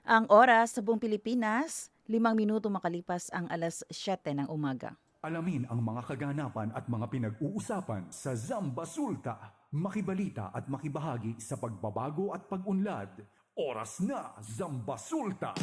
Ang oras sa buong Pilipinas, 5 minuto makalipas ang alas 7 ng umaga. Alamin ang mga kaganapan at mga pinag-uusapan sa Zamba Sulta. Makibalita at makibahagi sa pagbabago at pag-unlad. Oras na, Zamba Sulta!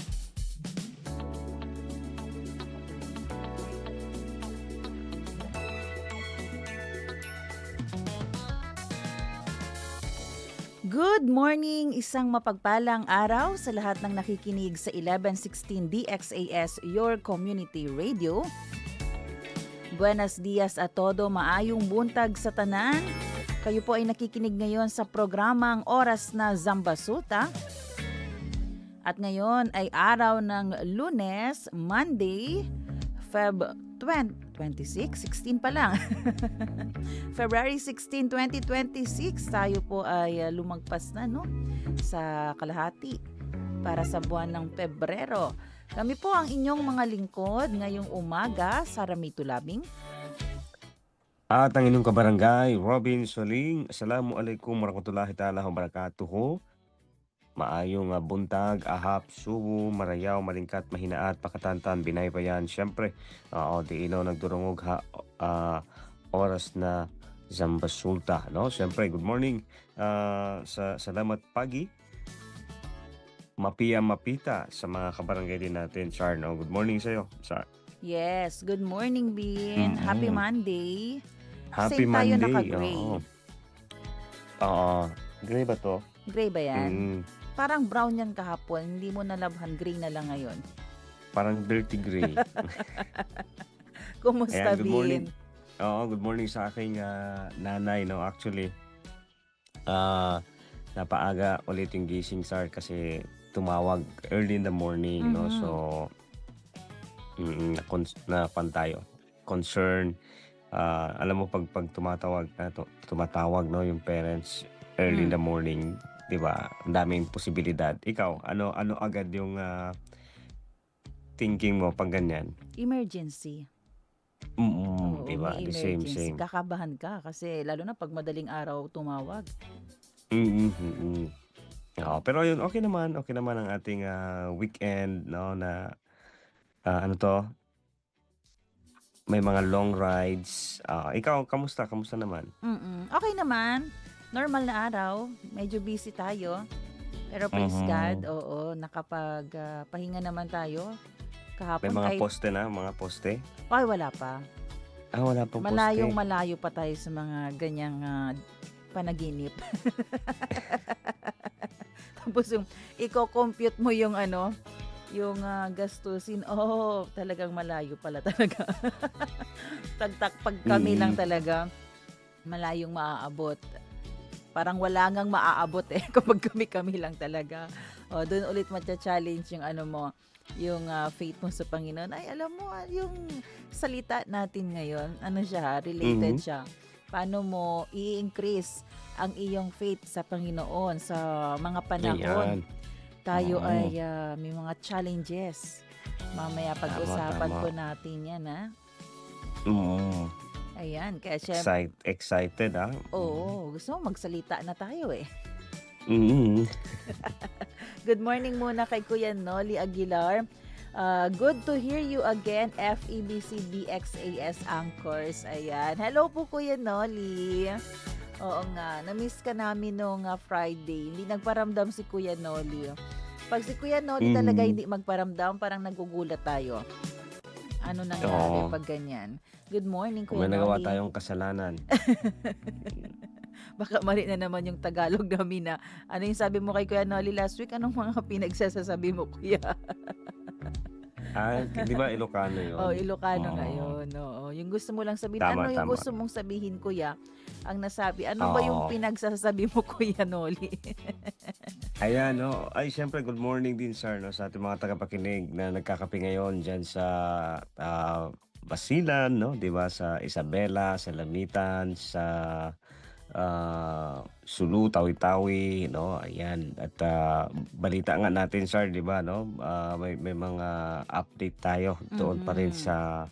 Good morning! Isang mapagpalang araw sa lahat ng nakikinig sa 1116 DXAS Your Community Radio. Buenos dias a todo, maayong buntag sa tanan. Kayo po ay nakikinig ngayon sa programang Oras na Zamba Sulta. At ngayon ay araw ng Lunes, Monday, Feb 26, 16 pa lang. February 16, 2026, tayo po ay lumagpas na sa kalahati para sa buwan ng Pebrero. Kami po ang inyong mga lingkod ngayong umaga sa Ramito Labing. At ang inyong kabarangay, Robin Soling. Assalamualaikum warahmatullahi ta'ala wabarakatuh. Maayong buntag, ahap, subo, marayaw, malingkat, mahinaat, pakatantan, binay pa yan. Siyempre, di ilaw nagdurungog oras na Zamba Sulta. No? Siyempre, good morning. Salamat pagi. Mapita sa mga kabarangay din natin, Char. No? Good morning sa'yo, Char. Yes, good morning, Bin. Happy Monday. Happy Same tayo Monday. naka-gray. Gray ba to? Gray ba yan? Parang brown yan kahapon. Hindi mo nalabhan, gray na lang ngayon. Parang dirty gray. Kumusta, Ayan, good Bin? morning. Good morning sa aking nanay. No? Actually, napaaga ulit yung gising, Sar, kasi tumawag early in the morning. No? So, napan tayo. Concern. Alam mo, pag tumatawag no, yung parents early in the morning, di ba? Ang daming posibilidad. Ikaw, ano agad yung thinking mo pag ganyan? Emergency. Oo, Oo, di ba? may The same. emergency. Kakabahan ka kasi lalo na pag madaling araw tumawag. Pero yun, okay naman ang ating weekend, no, na may mga long rides. Ikaw, kamusta naman? Okay naman. Normal na araw. Medyo busy tayo. Pero praise God, oo, pahinga naman tayo. May Kahapon mga kahit, poste na, ay wala pa. wala pang poste. Malayo pa tayo sa mga ganyang panaginip. Tapos yung i-compute mo yung yung gastusin, talagang malayo pala talaga. Pag kami lang talaga, malayong maaabot. Parang wala ngang maaabot kapag kami lang talaga. Doon ulit matcha-challenge yung yung faith mo sa Panginoon. Ay, alam mo, yung salita natin ngayon, related siya. Paano mo i-increase ang iyong faith sa Panginoon sa mga panahon? Ayan. Tayo ay may mga challenges. Mamaya pag-usapan Tama. po natin yan, ha? Ayan, kaya syempre, Excited, ha? oo, gusto mo magsalita na tayo Good morning muna kay Kuya Nolly Aguilar. Good to hear you again, FEBC DXAS Anchors. Ayan. Hello po, Kuya Nolly. Oo nga, na-miss ka namin nung Friday. Hindi nagparamdam si Kuya Nolly. Pag si Kuya Nolly talaga hindi magparamdam, parang nagugulat tayo. Ano nangyari pag ganyan? Good morning, Kuya May nagawa Nolly. tayong kasalanan. Baka mali na naman yung Tagalog namin na ano yung sabi mo kay Kuya Nolly last week? Anong mga pinagsasabi mo, Kuya? Di ba Ilocano yun? Ilocano ngayon. Oo. Yung gusto mo lang sabihin. Tama, yung tama. gusto mong sabihin, Kuya? Ang nasabi. Ano ba yung pinagsasabi mo, Kuya Nolly? Ayan, no. Ay, syempre, good morning din, sir, no, sa ating mga tagapakinig na nagkakape ngayon dyan sa Basilan, no, di ba, sa Isabela, sa Lamitan, sa Sulu, Tawi-Tawi, no, ayan. At balita nga natin, sir, di ba, no, may mga update tayo doon pa rin sa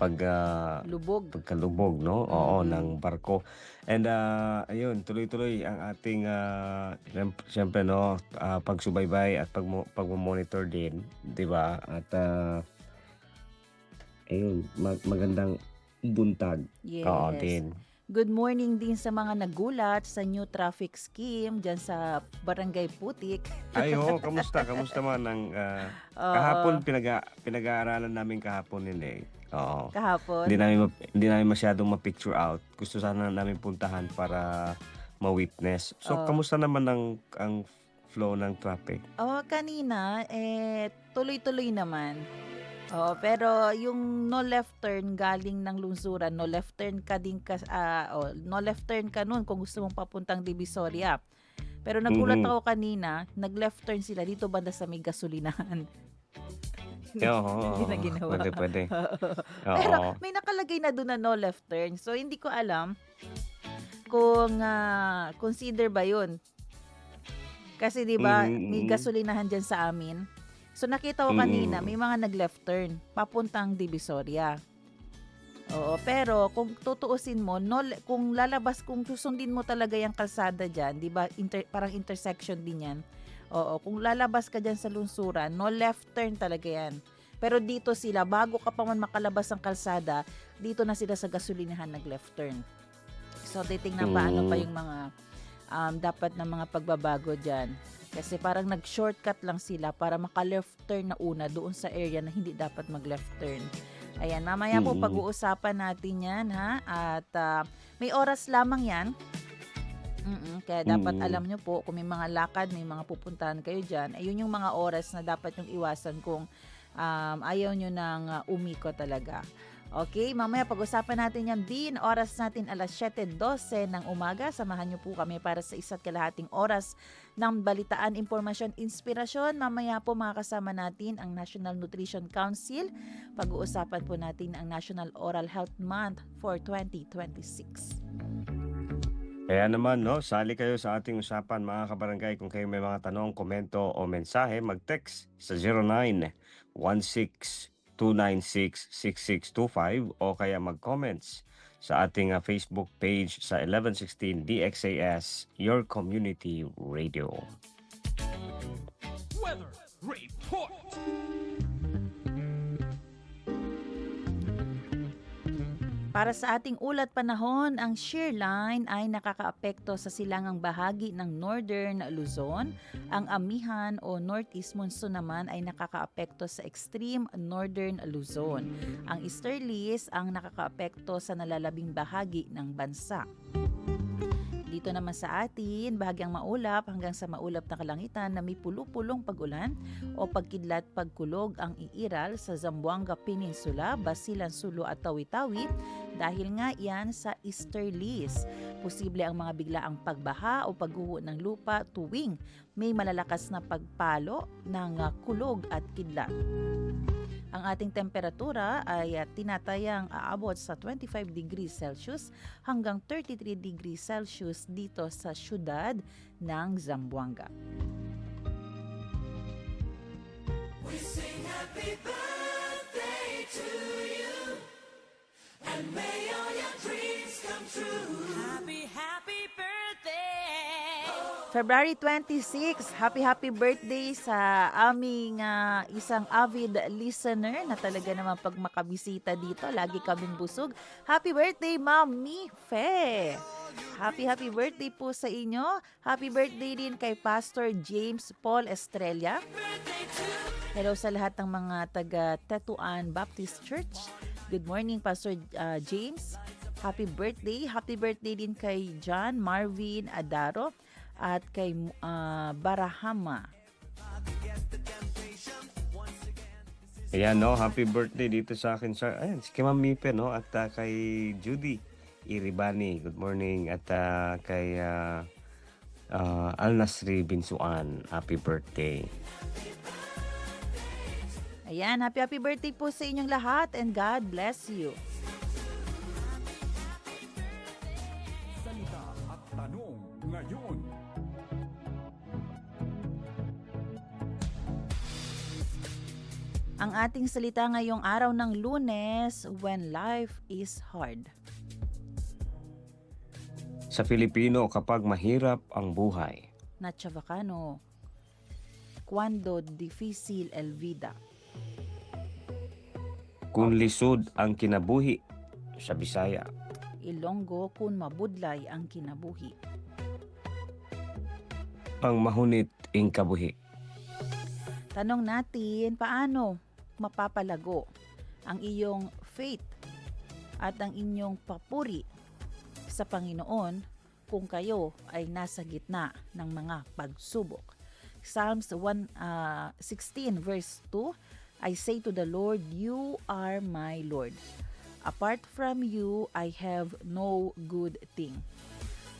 pag Lubog. pagkalubog, no? Oo, Mm. ng barko. And ayun, tuloy-tuloy ang ating siyempre, no, pagsubaybay at pagmo-monitor din, 'di ba? At ayun, magandang buntag. Oo Yes. din. Good morning din sa mga nagulat sa new traffic scheme dyan sa Barangay Putik. Ay, oo, kamusta? Kamusta man ang Oo, kahapon pinag-aaralan namin kahapon yun eh. Oo. kahapon. Hindi namin masyadong ma-picture out. Gusto sana namin puntahan para ma-witness. So, Oh. kamusta naman ang flow ng traffic? Oh, kanina, tuloy-tuloy naman. Oo, pero yung no left turn galing ng lungsuran, no left turn ka din no left turn ka nun kung gusto mong papuntang Divisoria. Pero nagulat Mhm. ako kanina, nag-left turn sila dito banda sa may gasolinahan. Hindi, Oo, oo, hindi na oo. ginawa. Pwede, pwede. Oo. Pero Oo. may nakalagay na doon na no left turn. So hindi ko alam kung consider ba 'yun. Kasi 'di ba, Mhm, may mm. gasolinahan diyan sa amin. So nakita ko kanina Mm. may mga nag-left turn papuntang Divisoria. Oo, pero kung tutuusin mo, kung lalabas, kung susundin mo talaga yung kalsada diyan, 'di ba? Parang intersection din 'yan. Oo, kung lalabas ka diyan sa lungsuran, no left turn talaga 'yan. Pero dito sila, bago ka pa man makalabas ng kalsada, dito na sila sa gasolinahan nag-left turn. So titingnan pa ano pa Hmm. yung mga dapat na mga pagbabago diyan. Kasi parang nag-shortcut lang sila para maka-left turn na una doon sa area na hindi dapat mag-left turn. Ayan, mamaya po Mm. pag-uusapan natin yan ha. At may oras lamang yan. Kaya dapat alam Mm. nyo po kung may mga lakad, may mga pupuntahan kayo dyan. Ayun yung mga oras na dapat yung iwasan kung ayaw nyo nang umiko talaga. Okay, mamaya pag-usapan natin yan din. Oras natin alas 7:12 ng umaga. Samahan nyo po kami para sa isa't kalahating oras ng balitaan, impormasyon, inspirasyon. Mamaya po makakasama natin ang National Nutrition Council. Pag-uusapan po natin ang National Oral Health Month for 2026. Kaya naman, no, sali kayo sa ating usapan mga kabarangay. Kung kayo may mga tanong, komento o mensahe, mag-text sa 0916-296-6625 o kaya mag-comments sa ating Facebook page sa 1116 DXAS, Your Community Radio. Weather Report! Para sa ating ulat panahon, ang shear line ay nakakaapekto sa silangang bahagi ng Northern Luzon. Ang amihan o Northeast monsoon naman ay nakakaapekto sa extreme Northern Luzon. Ang easterlies ang nakakaapekto sa nalalabing bahagi ng bansa. Dito naman sa atin, bahagyang maulap hanggang sa maulap na kalangitan na may pulupulong pag-ulan o pagkidlat pagkulog ang iiral sa Zamboanga Peninsula, Basilan, Sulu at Tawi-Tawi dahil nga yan sa easterlies. Posible ang mga biglaang pagbaha o pagguho ng lupa tuwing may malalakas na pagpalo ng kulog at kidlat. Ang ating temperatura ay tinatayang aabot sa 25 degrees Celsius hanggang 33 degrees Celsius dito sa syudad ng Zamboanga. We sing happy birthday to you, and may all your dreams come true. Happy, happy birthday. February 26, happy birthday sa aming isang avid listener na talaga naman pag makabisita dito, lagi kaming busog. Happy birthday, Mami Fe! Happy birthday po sa inyo. Happy birthday din kay Pastor James Paul Estrella. Hello sa lahat ng mga taga Tetuan Baptist Church. Good morning, Pastor James. Happy birthday. Happy birthday din kay John Marvin Adaro at kay Barahama. Ayan, no, happy birthday dito sa akin, sir. Ayan, si Ma'am Mipe, no, at kay Judy Iribani, good morning. At kay Al Nasri Binsuan, happy birthday. Ayan, happy birthday po sa inyong lahat and God bless you. Salita at tanong ngayon. Ang ating salita ngayong araw ng Lunes, when life is hard. Sa Filipino, kapag mahirap ang buhay, Na Chavacano, cuando difícil el vida. kung lisod ang kinabuhi, sa Bisaya, Ilonggo, kun mabudlay ang kinabuhi. ang mahunit ing kabuhi. Tanong natin, paano mapapalago ang iyong faith at ang inyong papuri sa Panginoon kung kayo ay nasa gitna ng mga pagsubok? Psalms 16 verse 2, I say to the Lord, you are my Lord. Apart from you, I have no good thing.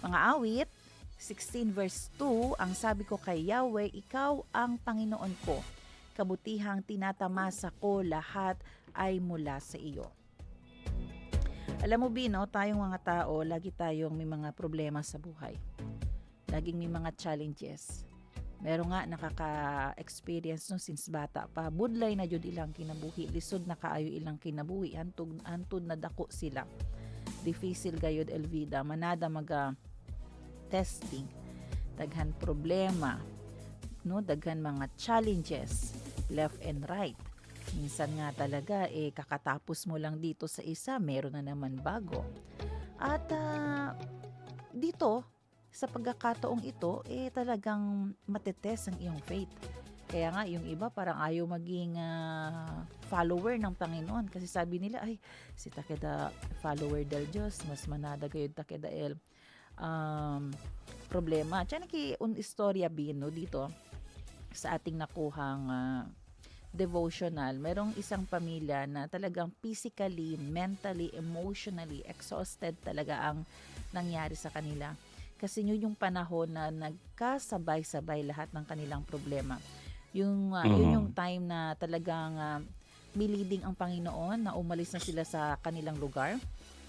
Mga awit, 16 verse 2, ang sabi ko kay Yahweh, ikaw ang Panginoon ko. Kabutihang tinatamasa ko, lahat ay mula sa iyo. Alam mo, Bino, tayong mga tao, lagi tayong may mga problema sa buhay. Laging may mga challenges. Meron nga nakaka-experience no since bata pa. Budlay na jud ilang kinabuhi, lisod na kaayo ilang kinabuhi, antod na dako sila. Difícil gayud el vida, manada maga testing, daghan problema, no, daghan mga challenges left and right. Minsan nga talaga kakatapos mo lang dito sa isa, meron na naman bago. At dito sa pagkakataong ito talagang matetest ang iyong faith. Kaya nga yung iba parang ayaw maging follower ng Panginoon kasi sabi nila ay si takeda follower del Diyos, mas manada gayud takeda el problema. Tiyan un istorya Bino dito sa ating nakuhang devotional. Merong isang pamilya na talagang physically, mentally, emotionally exhausted talaga ang nangyari sa kanila. Kasi yun yung panahon na nagkasabay-sabay lahat ng kanilang problema. Yun yung time na talagang miliding ang Panginoon na umalis na sila sa kanilang lugar.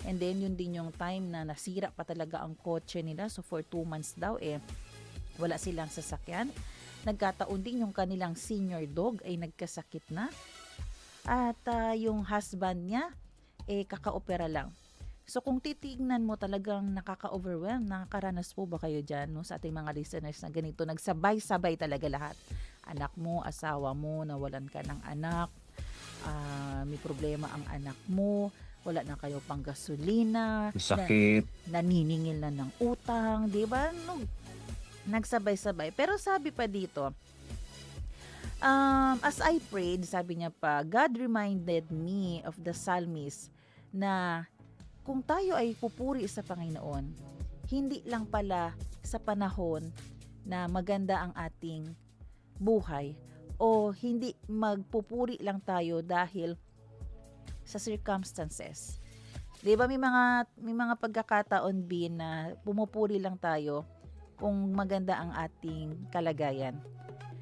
And then yun din yung time na nasira pa talaga ang kotse nila. So for 2 months daw wala silang sasakyan. Nagkataon din yung kanilang senior dog ay nagkasakit na. At yung husband niya kakaopera lang. So kung titignan mo talagang nakaka-overwhelm, nakakaranas po ba kayo dyan sa ating mga listeners na ganito? Nagsabay-sabay talaga lahat. Anak mo, asawa mo, nawalan ka ng anak, may problema ang anak mo, wala na kayo pang gasolina, Sakit. naniningil na ng utang, di ba? No, nagsabay-sabay. Pero sabi pa dito, as I prayed, sabi niya pa, God reminded me of the psalmist na kung tayo ay pupuri sa Panginoon, hindi lang pala sa panahon na maganda ang ating buhay o hindi magpupuri lang tayo dahil sa circumstances. 'Di ba may mga pagkakataon bin na pumupuri lang tayo kung maganda ang ating kalagayan.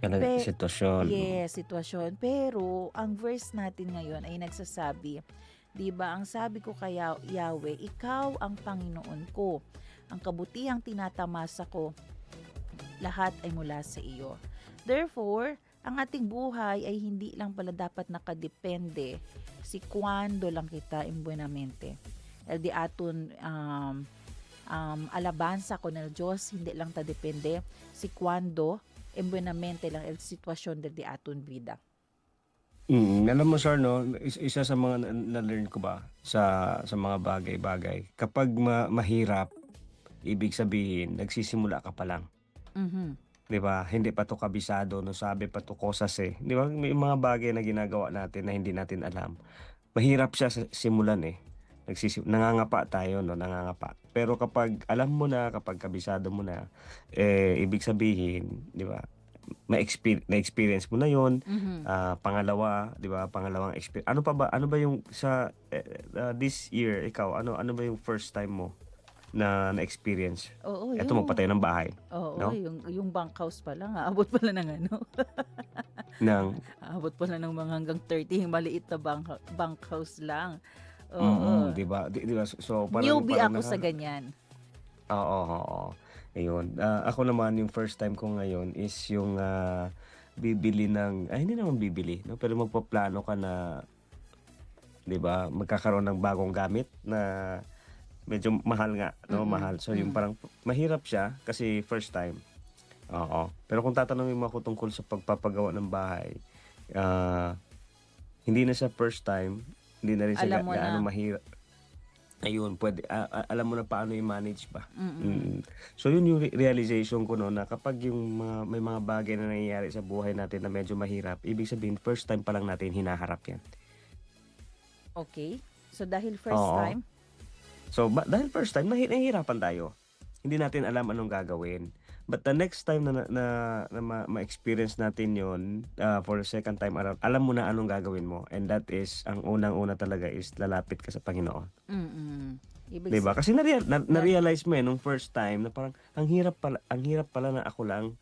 Sitwasyon. Yes, sitwasyon. Pero ang verse natin ngayon ay nagsasabi, 'di ba? Ang sabi ko kay Yahweh, ikaw ang Panginoon ko. Ang kabutihang tinatamasa ko, lahat ay mula sa iyo. Therefore, ang ating buhay ay hindi lang pala dapat nakadepende si cuando lang kita imbuenamente. El di aton alabanza con el Diyos, hindi lang ta depende si cuando imbuenamente lang el sitwasyon del di aton vida. Alam mo sir, no, isa sa mga na-learn ko ba sa mga bagay-bagay, kapag mahirap, ibig sabihin nagsisimula ka pa lang. Mhm. 'Di ba? Hindi pa to kabisado, no, sabi pa to kosas 'Di ba? May mga bagay na ginagawa natin na hindi natin alam. Mahirap siya sa simulan nangangapa tayo, no, nangangapa. Pero kapag alam mo na, kapag kabisado mo na, ibig sabihin, 'di ba? Na-experience mo na 'yon. Mhm. Pangalawa, 'di ba? Pangalawang experience. Ano ba yung sa this year ikaw, ano ba yung first time mo na-experience? Oo, Eto, magpatayo ng bahay, Oo, no? yung bunk house pa lang, aabot pala ng Ng aabot pala ng mga hanggang 30, yung maliit na bunk house lang. Oo. 'di ba? 'Di ba? So parang Newbie ako parang sa ganyan. Oo. Ayun. Ako naman yung first time ko ngayon is yung bibili ng hindi naman bibili, 'no, pero magpaplano ka na, 'di ba, magkakaroon ng bagong gamit na medyo mahal nga, 'no, Mm, mahal. So, yung mm. parang mahirap siya kasi first time, oo. Pero kung tatanungin mo ako tungkol sa pagpapagawa ng bahay, ah, hindi na siya first time, hindi na rin siya Alam mo na. gaano mahirap. Ayun, puwede alam mo na paano i-manage ba. Mm. So yun yung realization ko 'no, na kapag yung may mga bagay na nangyayari sa buhay natin na medyo mahirap, ibig sabihin first time pa lang natin hinaharap yan. Okay. So dahil first Oo. time, So dahil first time nahihirapan tayo. Hindi natin alam anong gagawin. But the next time na ma-experience natin yon, for the second time around, alam mo na anong gagawin mo, and that is ang unang-una talaga is lalapit ka sa Panginoon. mm. Ibig 'Di ba? sa Kasi na-realize mo nung first time na parang ang hirap pala na ako lang.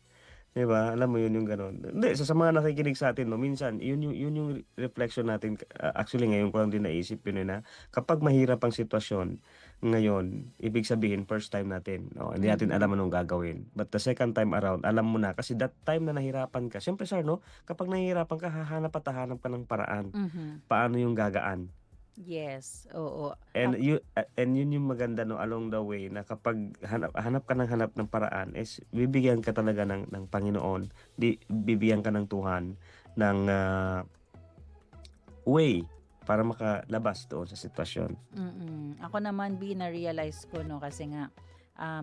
'Di ba? Alam mo yun yung gano'n. Hindi, sa mga nakikinig sa atin 'no, minsan yun yung reflection natin, actually ngayon ko lang din naisip yun, na kapag mahirap ang sitwasyon ngayon, ibig sabihin first time natin, 'no, hindi natin alam anong gagawin. But the second time around, alam mo na kasi that time na nahirapan ka, siyempre sir 'no, kapag nahihirapan ka hahanap at hahanap ka ng paraan, Mhm. paano yung gagaan. Yes, oo. And yun yung maganda 'no, along the way na kapag hanap ka ng hanap ng paraan is bibigyan ka talaga ng Panginoon, bibigyan ka ng Tuhan ng, way para makalabas doon sa sitwasyon. Ako naman, na-realize ko, no, kasi nga,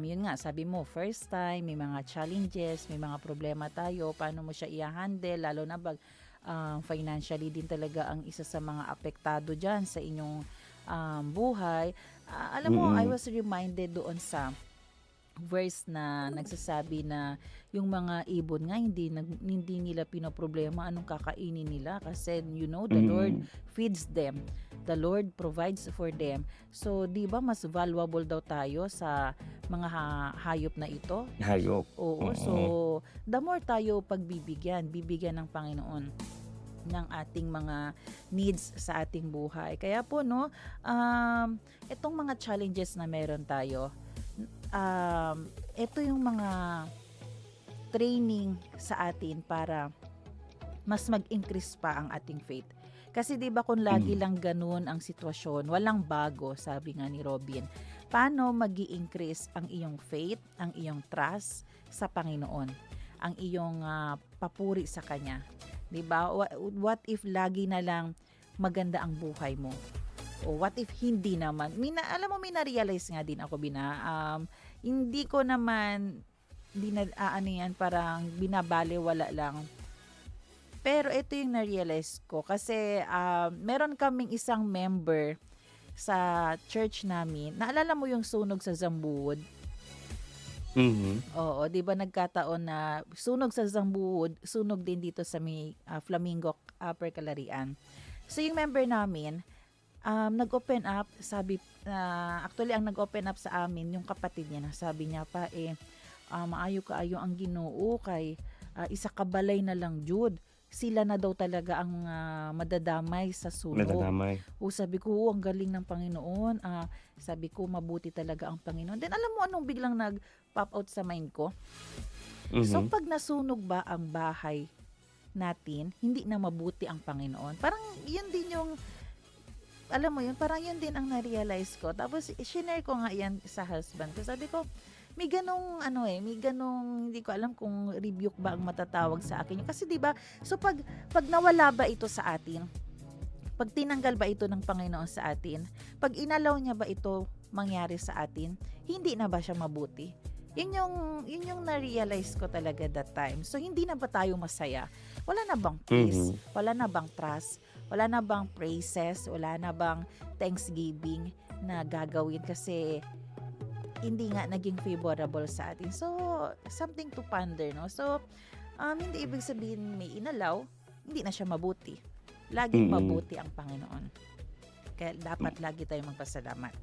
yun nga, sabi mo, first time, may mga challenges, may mga problema tayo, paano mo siya i-handle, lalo na financially din talaga ang isa sa mga apektado dyan sa inyong buhay. Alam mo, I Mm. was reminded doon sa verse na nagsasabi na yung mga ibon nga hindi nila pinoproblema anong kakainin nila kasi the Lord Mm. feeds them, the Lord provides for them. So 'di ba mas valuable daw tayo sa mga hayop na ito? Hayop. Oo, so Oo. the more tayo bibigyan ng Panginoon ng ating mga needs sa ating buhay. Kaya po no, itong mga challenges na meron tayo, ito yung mga training sa atin para mas mag-increase pa ang ating faith. Kasi 'di ba kung lagi Hmm. lang ganun ang sitwasyon, walang bago, sabi nga ni Robin. Paano magi-increase ang iyong faith, ang iyong trust sa Panginoon, ang iyong papuri sa kanya? 'Di ba? What if lagi na lang maganda ang buhay mo? O what if hindi naman? Alam mo, mina-realize nga din ako, hindi ko naman ano yan, parang binabaliwala lang. Pero ito yung na-realize ko kasi meron kaming isang member sa church namin. Naalala mo yung sunog sa Zambuod? Mhm. Oo, 'di ba nagkataon na sunog sa Zambuod, sunog din dito sa may Flamingo, Upper Calarian. So yung member namin, nag-open up, sabi, actually ang nag-open up sa amin yung kapatid niya, na sabi niya pa maayo kaayo ang Ginoo kay isa ka balay na lang jud. Sila na daw talaga ang madadamay sa sunog. Nadadamay. O sabi ko, ang galing ng Panginoon. Sabi ko, mabuti talaga ang Panginoon. Then alam mo anong biglang nag-pop out sa mind ko? So Mhm. pag nasunog ba ang bahay natin, hindi na mabuti ang Panginoon. Parang yun din yung, alam mo yun, parang yun din ang na-realize ko. Tapos shinare ko nga yan sa husband ko. Sabi ko, may ganong hindi ko alam kung rebuke ba ang matatawag sa akin. Kasi 'di ba? So pag nawala ba ito sa atin? Pag tinanggal ba ito ng Panginoon sa atin? Pag inalaw niya ba ito mangyari sa atin? Hindi na ba siya mabuti? Yun yung na-realize ko talaga that time. So hindi na ba tayo masaya? Wala na bang peace? Mhm. Wala na bang trust? Wala na bang praises? Wala na bang thanksgiving na gagawin kasi hindi nga naging favorable sa atin. So, something to ponder, no? So, hindi ibig sabihin may inalaw, hindi na siya mabuti. Laging Mm. mabuti ang Panginoon. Kaya dapat lagi tayong magpasalamat.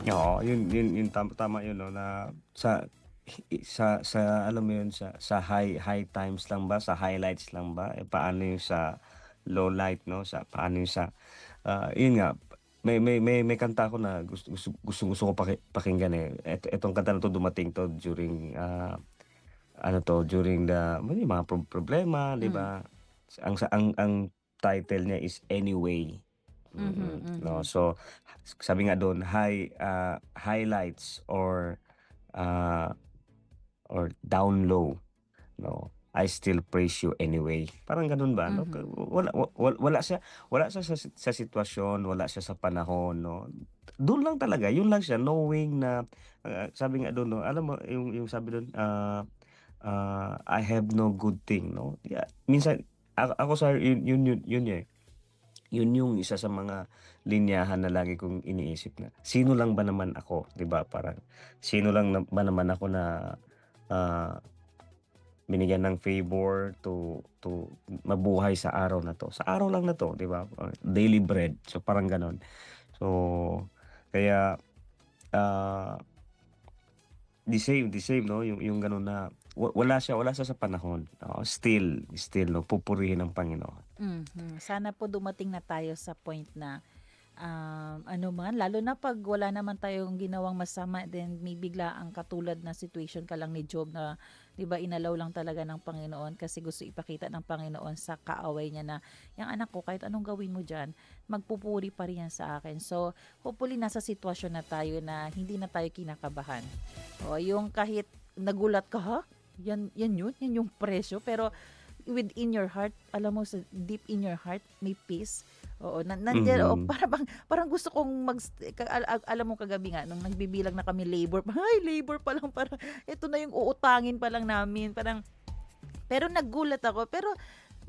Oo, yun tama yun 'no, na sa alam mo yun, sa high times lang ba, sa highlights lang ba, paano yung sa low light 'no, paano yung yun nga, may kanta ako na gusto ko pakinggan, eh. Etong kanta na 'to dumating 'to during, ano 'to, during may mga problema, 'di Mm. ba? Ang title niya is Anyway. Mhm, No, mhm. so sabi nga do'n, highlights ah, or down low, no, I still praise you anyway. Parang gano'n ba, no? Mhm. Wala siya sa sitwasyon, wala siya sa panahon, no? Do'n lang talaga, 'yun lang siya, knowing na, sabi nga do'n, no, alam mo yung sabi do'n, I have no good thing, no? Yeah, minsan ako sa 'yun, eh. Yun yung isa sa mga linyahan na lagi kong iniisip na, sino lang ba naman ako, 'di ba? Parang sino lang ba naman ako na, ah, binigyan ng favor to mabuhay sa araw na 'to. Sa araw lang na 'to, 'di ba? Daily bread, so parang gano'n. So, kaya, ah, the same 'no, yung gano'n na wala siya sa panahon. Oo, still 'no, pupurihin ang Panginoon. Mhm. Sana po dumating na tayo sa point na, ano man, lalo na 'pag wala naman tayong ginawang masama, then may biglaang katulad na situation ka lang ni Job na 'di ba inalaw lang talaga ng Panginoon kasi gusto ipakita ng Panginoon sa kaaway niya na, "Yang anak ko kahit anong gawin mo diyan, magpupuri pa rin yan sa akin." So, hopefully nasa sitwasyon na tayo na hindi na tayo kinakabahan. O yung kahit nagulat ka, "Ha? Yan yun? Yan yung presyo?" Pero within your heart, alam mo sa deep in your heart may peace. Oo, nandiyan, oo, Mhm. parang gusto kong alam mo kagabi nga nung nagbibilang na kami labor, ay labor pa lang, parang ito na yung uutangin pa lang namin, parang pero nagulat ako, pero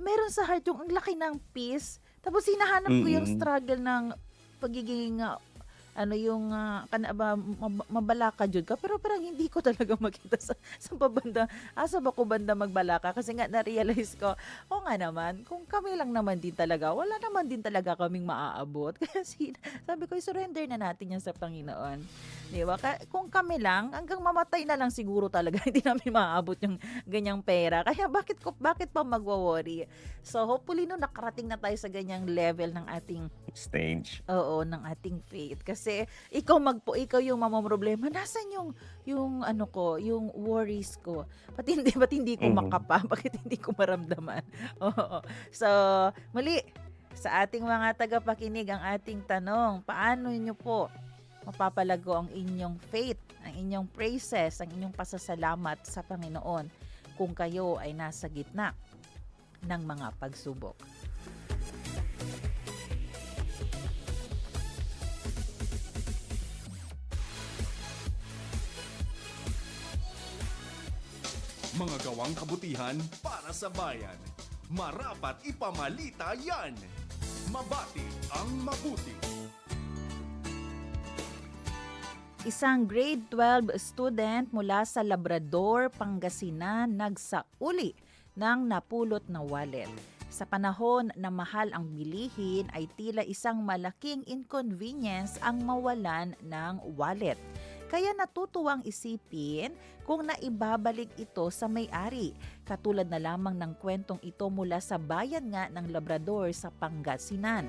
meron sa heart yung ang laki ng peace. Tapos hinahanap ko yung Mm. struggle ng pagiging, ano yung, kana ba mabalaka jud ka, pero parang hindi ko talaga makita sa pabanda, asa ba ko banda magbalaka kasi nga na-realize ko, oo nga naman, kung kami lang naman din talaga, wala naman din talaga kaming maaabot. Kasi sabi ko, i-surrender na natin yan sa Panginoon. 'Di ba? Kung kami lang, hanggang mamatay na lang siguro talaga, hindi namin maaabot yung ganyang pera. Kaya bakit pa magwo-worry? So hopefully no nakarating na tayo sa ganyang level ng ating Stage. oo, ng ating faith. Kasi ikaw yung mamomroblema, "Nasaan yung ano ko, yung worries ko? Ba't hindi ko Mhm. makapa? Bakit hindi ko maramdaman?" Oo. So, muli, sa ating mga tagapakinig ang ating tanong, paano niyo po mapapalago ang inyong faith, ang inyong praises, ang inyong pasasalamat sa Panginoon kung kayo ay nasa gitna ng mga pagsubok? Mga gawang kabutihan para sa bayan. Marapat ipamalita yan. Mabati ang mabuti. Isang grade 12 student mula sa Labrador, Pangasinan nagsauli ng napulot na wallet. Sa panahon na mahal ang bilihin ay tila isang malaking inconvenience ang mawalan ng wallet. Kaya natutuwang isipin kung naibabalik ito sa may-ari. Katulad na lamang ng kwentong ito mula sa bayan nga ng Labrador sa Pangasinan.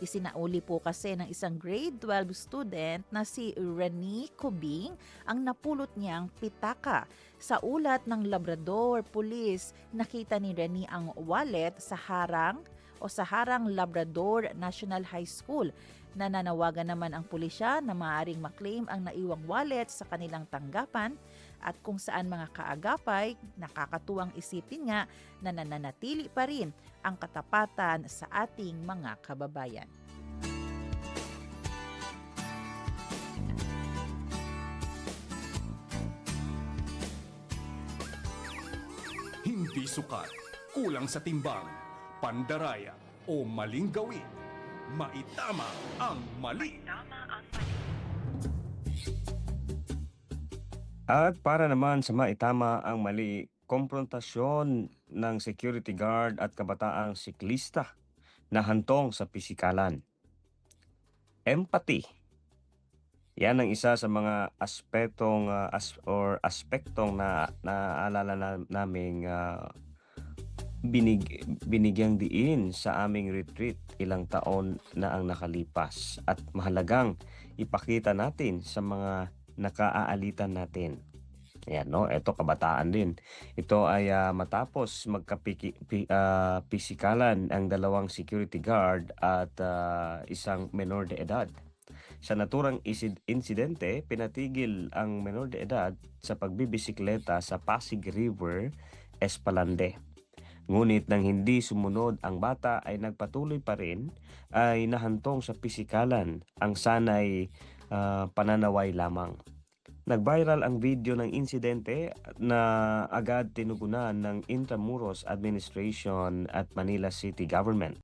Isinauli po kasi ng isang grade 12 student na si Rene Cubing ang napulot niyang pitaka. Sa ulat ng Labrador Police, nakita ni Rene ang wallet sa harang Labrador National High School. Nananawagan naman ang pulisya na maaaring maklaim ang naiwang wallet sa kanilang tanggapan at kung saan mga kaagapay, nakakatuwang isipin nga na nananatili pa rin ang katapatan sa ating mga kababayan. Hindi sukat, kulang sa timbang, pandaraya o maling gawin. Maitama ang mali. At para naman sa maitama ang mali, komprontasyon ng security guard at kabataang siklista na hantong sa pisikalan. Empathy. Yan ang isa sa mga aspektong na naaalala naming binigyang diin sa aming retreat ilang taon na ang nakalipas at mahalagang ipakita natin sa mga nakaaalitan natin. Ayan, no? Ito, kabataan din. Ito ay matapos pisikalan ang dalawang security guard at isang menor de edad. Sa naturang insidente, pinatigil ang menor de edad sa pagbibisikleta sa Pasig River, Espalande. Ngunit nang hindi sumunod ang bata ay nagpatuloy pa rin, ay nahantong sa pisikalan ang sanay pananaway lamang. Nag-viral ang video ng insidente na agad tinugunan ng Intramuros Administration at Manila City Government.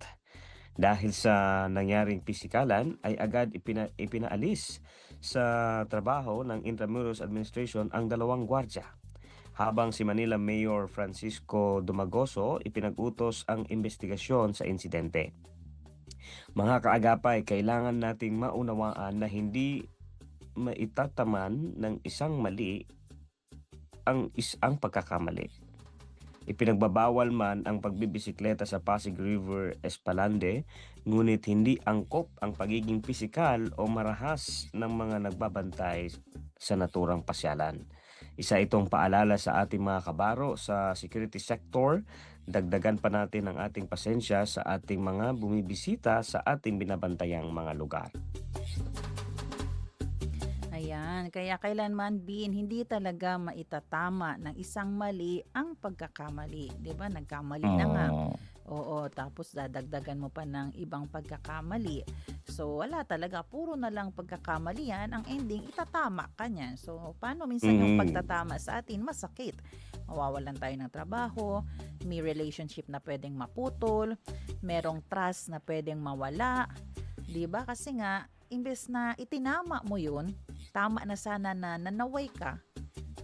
Dahil sa nangyaring pisikalan ay agad ipinaalis sa trabaho ng Intramuros Administration ang dalawang gwardya. Habang si Manila Mayor Francisco Dumagoso ipinag-utos ang investigasyon sa insidente. Mga kaagapay, kailangan nating maunawaan na hindi maitataman ng isang mali ang pagkakamali. Ipinagbabawal man ang pagbibisikleta sa Pasig River, Espalande, ngunit hindi angkop ang pagiging pisikal o marahas ng mga nagbabantay sa naturang pasyalan. Isa itong paalala sa ating mga kabaro sa security sector. Dagdagan pa natin ang ating pasensya sa ating mga bumibisita sa ating binabantayang mga lugar. Ayan, kaya kailanman Bin, hindi talaga maitatama ng isang mali ang pagkakamali. 'Di ba? Nagkamali na nga. Oo, tapos dadagdagan mo pa ng ibang pagkakamali. So, wala talaga. Puro na lang pagkakamali yan. Ang ending, itatama ka niyan. So, paano minsan yung pagtatama sa atin? Masakit. Mawawalan tayo ng trabaho, may relationship na pwedeng maputol, merong trust na pwedeng mawala. 'Di ba? Kasi nga, imbes na itinama mo yun, tama na sana na nanaway ka,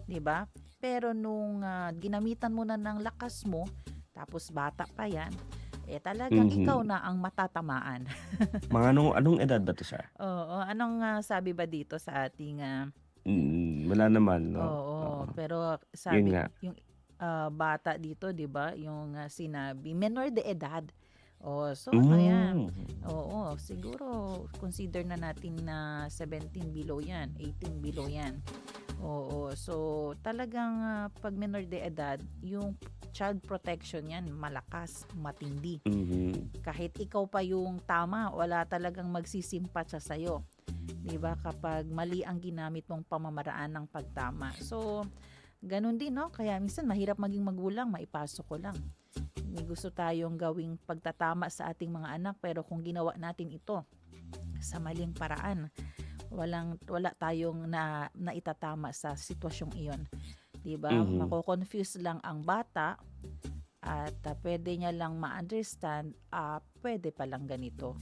'di ba? Pero nung ginamitan mo na ng lakas mo, tapos bata pa 'yan, talagang ikaw na ang matatamaan. Mga anong edad ba to, sir? Oo, anong sabi ba dito sa ating Wala naman, no? oo, pero Yun sabi nga. yung bata dito, 'di ba? Yung sinabi menor de edad. Oh, so ayan. Oo, siguro consider na natin na 17 below 'yan, 18 below 'yan. Oo, so talagang pag minor de edad, yung child protection 'yan malakas, matindi. Kahit ikaw pa yung tama, wala talagang magsisimpatsa sa iyo. 'Di ba? Kapag mali ang ginamit mong pamamaraan ng pagtama. So ganun din, no? Kaya minsan mahirap maging magulang, maipasok ko lang. May gusto tayong gawing pagtatama sa ating mga anak, pero kung ginawa natin ito sa maling paraan, wala tayong naitatama sa sitwasyong iyon. 'Di ba? Mako-confuse lang ang bata at pwede niya lang ma-understand, pwede palang ganito.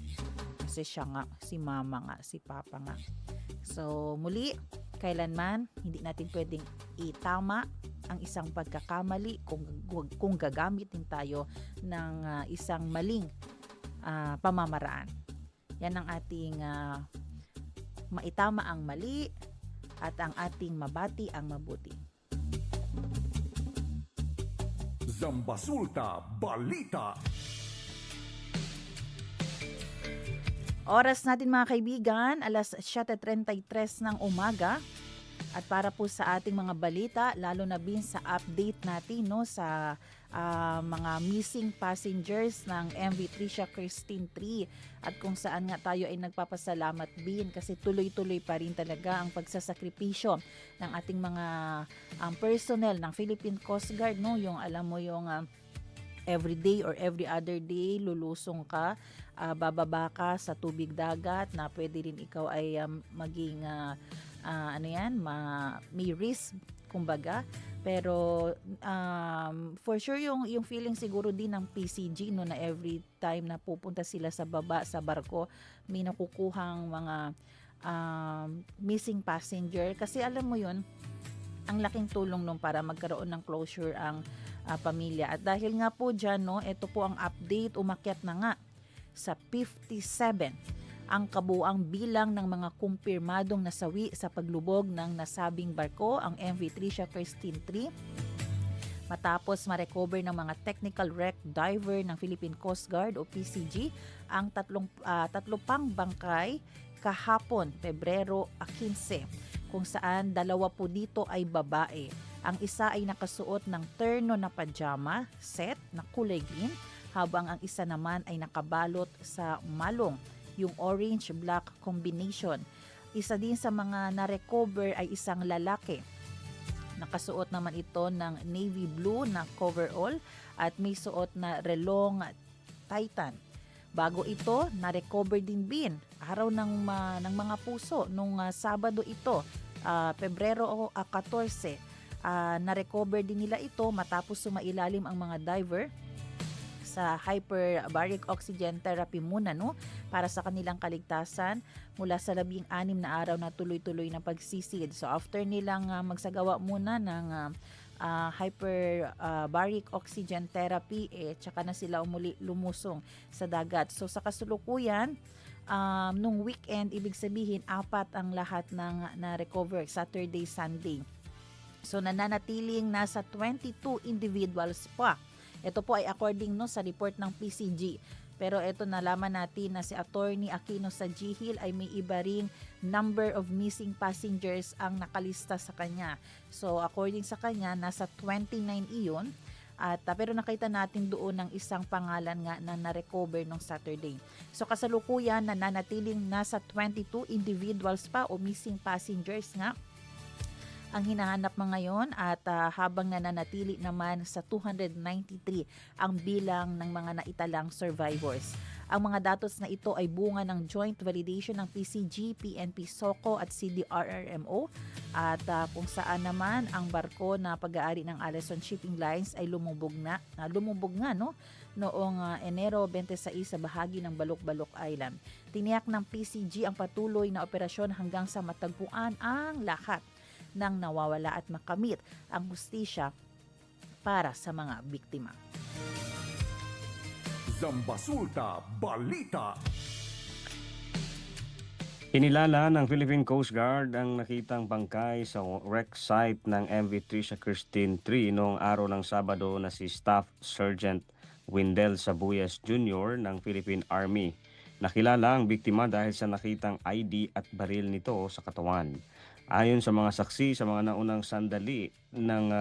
Kasi siya nga, si mama nga, si papa nga. So muli, kailanman hindi natin pwedeng itama ang isang pagkakamali kung gagamitin tayo ng isang maling pamamaraan. Yan ang ating maitama ang mali at ang ating mabati ang mabuti. Zambasulta Balita. Oras natin mga kaibigan, alas 7:33 ng umaga. At para po sa ating mga balita, lalo na bin sa update natin, no, sa mga missing passengers ng MV Tricia Christine 3, at kung saan nga tayo ay nagpapasalamat bin kasi tuloy-tuloy pa rin talaga ang pagsasakripisyo ng ating mga personnel ng Philippine Coast Guard, no, yung alam mo yung every day or every other day lulusong ka, bababa ka sa tubig dagat na pwede rin ikaw ay maging may risk kumbaga, pero for sure yung feeling siguro din ng PCG, no, na every time na pupunta sila sa baba sa barko may nakukuhang mga missing passenger, kasi alam mo yun, ang laking tulong nung para magkaroon ng closure ang pamilya. At dahil nga po dyan, no, ito po ang update, umakyat na nga sa 57 ang kabuang bilang ng mga kumpirmadong nasawi sa paglubog ng nasabing barko, ang MV Tricia Christine 3. Matapos ma-recover ng mga technical wreck diver ng Philippine Coast Guard o PCG ang tatlo pang bangkay kahapon, Pebrero 15. kung saan dalawa po dito ay babae. Ang isa ay nakasuot ng terno na pajama set na kulay green, habang ang isa naman ay nakabalot sa malong, yung orange-black combination. Isa din sa mga na-recover ay isang lalaki. Nakasuot naman ito ng navy blue na coverall at may suot na relong Titan. Bago ito, na-recover din araw ng mga puso nung Sabado ito, Pebrero 14. Na-recover din nila ito matapos sumailalim ang mga diver sa hyperbaric oxygen therapy muna para sa kanilang kaligtasan mula sa 16 na araw na tuloy-tuloy na pagsisid. So after nilang magsagawa muna ng hyperbaric oxygen therapy, tsaka na sila umuli lumusong sa dagat. So sa kasulukuyan, nung weekend, ibig sabihin 4 ang lahat ng na-recover, Saturday, Sunday. So nananatiling nasa 22 individuals pa. Ito po ay according sa report ng PCG. Pero ito nalaman natin na si Attorney Aquino sa GHIL ay may iba ring number of missing passengers ang nakalista sa kanya. So according sa kanya, nasa 29 iyon. Pero nakita natin doon ng isang pangalan nga na na-recover nung Saturday. So kasalukuyan, nananatiling nasa 22 individuals pa o missing passengers nga ang hinahanap mga ngayon, at habang nananatili naman sa 293 ang bilang ng mga naitalang survivors. Ang mga datos na ito ay bunga ng joint validation ng PCG, PNP, SOCO at CDRRMO, at kung saan naman ang barko na pag-aari ng Allison Shipping Lines ay lumubog nga noong Enero 26 sa bahagi ng Balok-Balok Island. Tiniyak ng PCG ang patuloy na operasyon hanggang sa matagpuan ang lahat ng nawawala at makamit ang hustisya para sa mga biktima. Zambasulta Balita. Inilala ng Philippine Coast Guard ang nakitang bangkay sa wreck site ng MV Tricia Christine 3 noong araw ng Sabado na si Staff Sergeant Windel Sabuyas Jr. ng Philippine Army. Nakilala ang biktima dahil sa nakitang ID at baril nito sa katawan. Ayon sa mga saksi, sa mga naunang sandali ng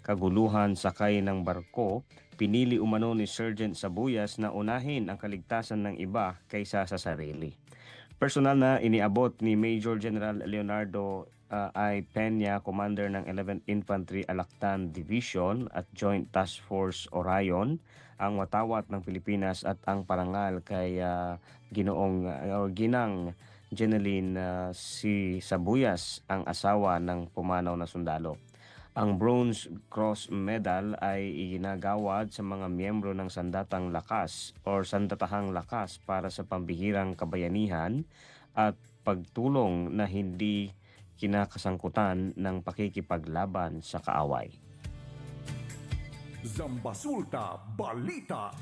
kaguluhan sakay ng barko, pinili umano ni Sergeant Sabuyas na unahin ang kaligtasan ng iba kaysa sa sarili. Personal na iniabot ni Major General Leonardo I. Peña, Commander ng 11th Infantry Alactan Division at Joint Task Force Orion, ang watawat ng Pilipinas at ang parangal kay Ginang Jeneline si Sabuyas, ang asawa ng pumanaw na sundalo. Ang Bronze Cross Medal ay iginagawad sa mga miyembro ng Sandatang Lakas o Sandatahang Lakas para sa pambihirang kabayanihan at pagtulong na hindi kinakasangkutan ng pakikipaglaban sa kaaway. Zambasulta Balita.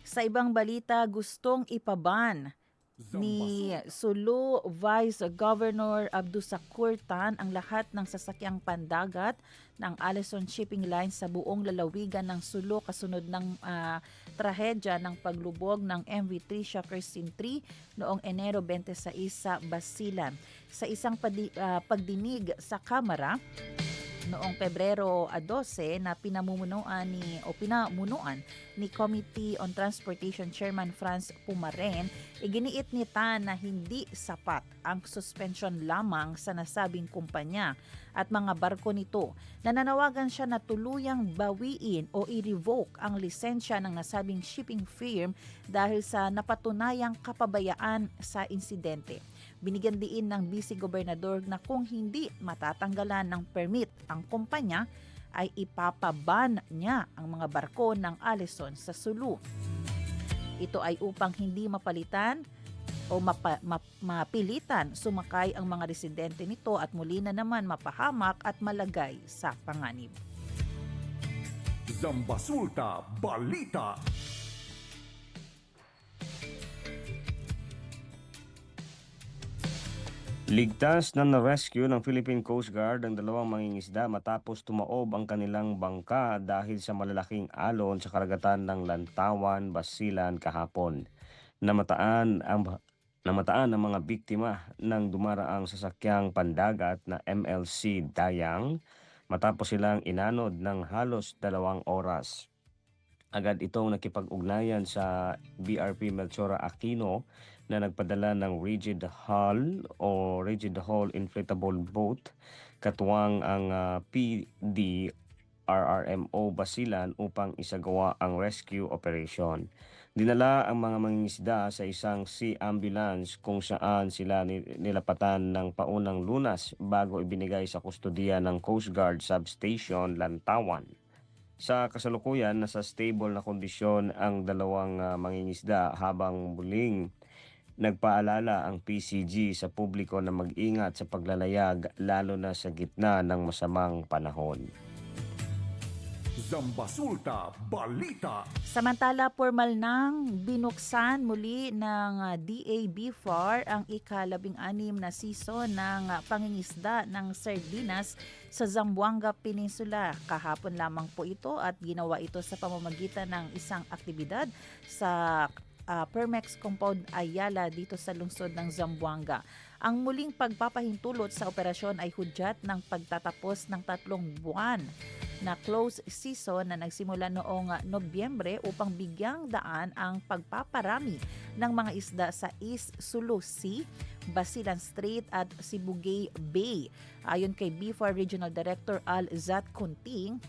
Sa ibang balita, gustong ipaban ni Sulu Vice Governor Abdusakur Tan ang lahat ng sasakyang pandagat ng Allison Shipping Line sa buong lalawigan ng Sulu kasunod ng trahedya ng paglubog ng MV Tricia Christine 3 noong Enero 26 sa Basilan. Sa isang pagdinig sa Kamara noong Pebrero 12 na pinamunuan ni Committee on Transportation Chairman Franz Pumaren, iginiit ni Tan na hindi sapat ang suspension lamang sa nasabing kumpanya at mga barko nito. Nananawagan siya na tuluyang bawiin o i-revoke ang lisensya ng nasabing shipping firm dahil sa napatunayang kapabayaan sa insidente. Binigyan diin ng Vice Gobernador na kung hindi matatanggalan ng permit ang kumpanya, ay ipapaban niya ang mga barko ng Allison sa Sulu. Ito ay upang hindi mapalitan o mapilitan sumakay ang mga residente nito at muli na naman mapahamak at malagay sa panganib. Zambasulta Balita. Ligtas na na-rescue ng Philippine Coast Guard ang dalawang mangingisda matapos tumaob ang kanilang bangka dahil sa malalaking alon sa karagatan ng Lantawan, Basilan kahapon. Namataan ng mga biktima ng dumaraang sasakyang pandagat na MLC Dayang matapos silang inanod ng halos 2 oras. Agad itong nakipag-ugnayan sa BRP Melchora Aquino na nagpadala ng rigid hull o rigid hull inflatable boat katuwang ang PD RRMO Basilan upang isagawa ang rescue operation. Dinala ang mga mangingisda sa isang sea ambulance kung saan sila nilapatan ng paunang lunas bago ibinigay sa kustodiya ng Coast Guard Substation Lantawan. Sa kasalukuyan, nasa stable na kondisyon ang dalawang mangingisda habang muling nagpaalala ang PCG sa publiko na mag-ingat sa paglalayag lalo na sa gitna ng masamang panahon. Zambasulta Balita. Samantala, formal nang binuksan muli ng DABFAR ang ika-16 na season ng pangingisda ng sardinas sa Zamboanga Peninsula. Kahapon lamang po ito at ginawa ito sa pamamagitan ng isang aktibidad sa Permex Compound Ayala dito sa lungsod ng Zamboanga. Ang muling pagpapahintulot sa operasyon ay hudyat ng pagtatapos ng 3 buwan na close season na nagsimula noong Nobyembre upang bigyang daan ang pagpaparami ng mga isda sa East Sulu Sea, Basilan Strait at Sibugay Bay. Ayon kay BFAR Regional Director Al Zat Kunting,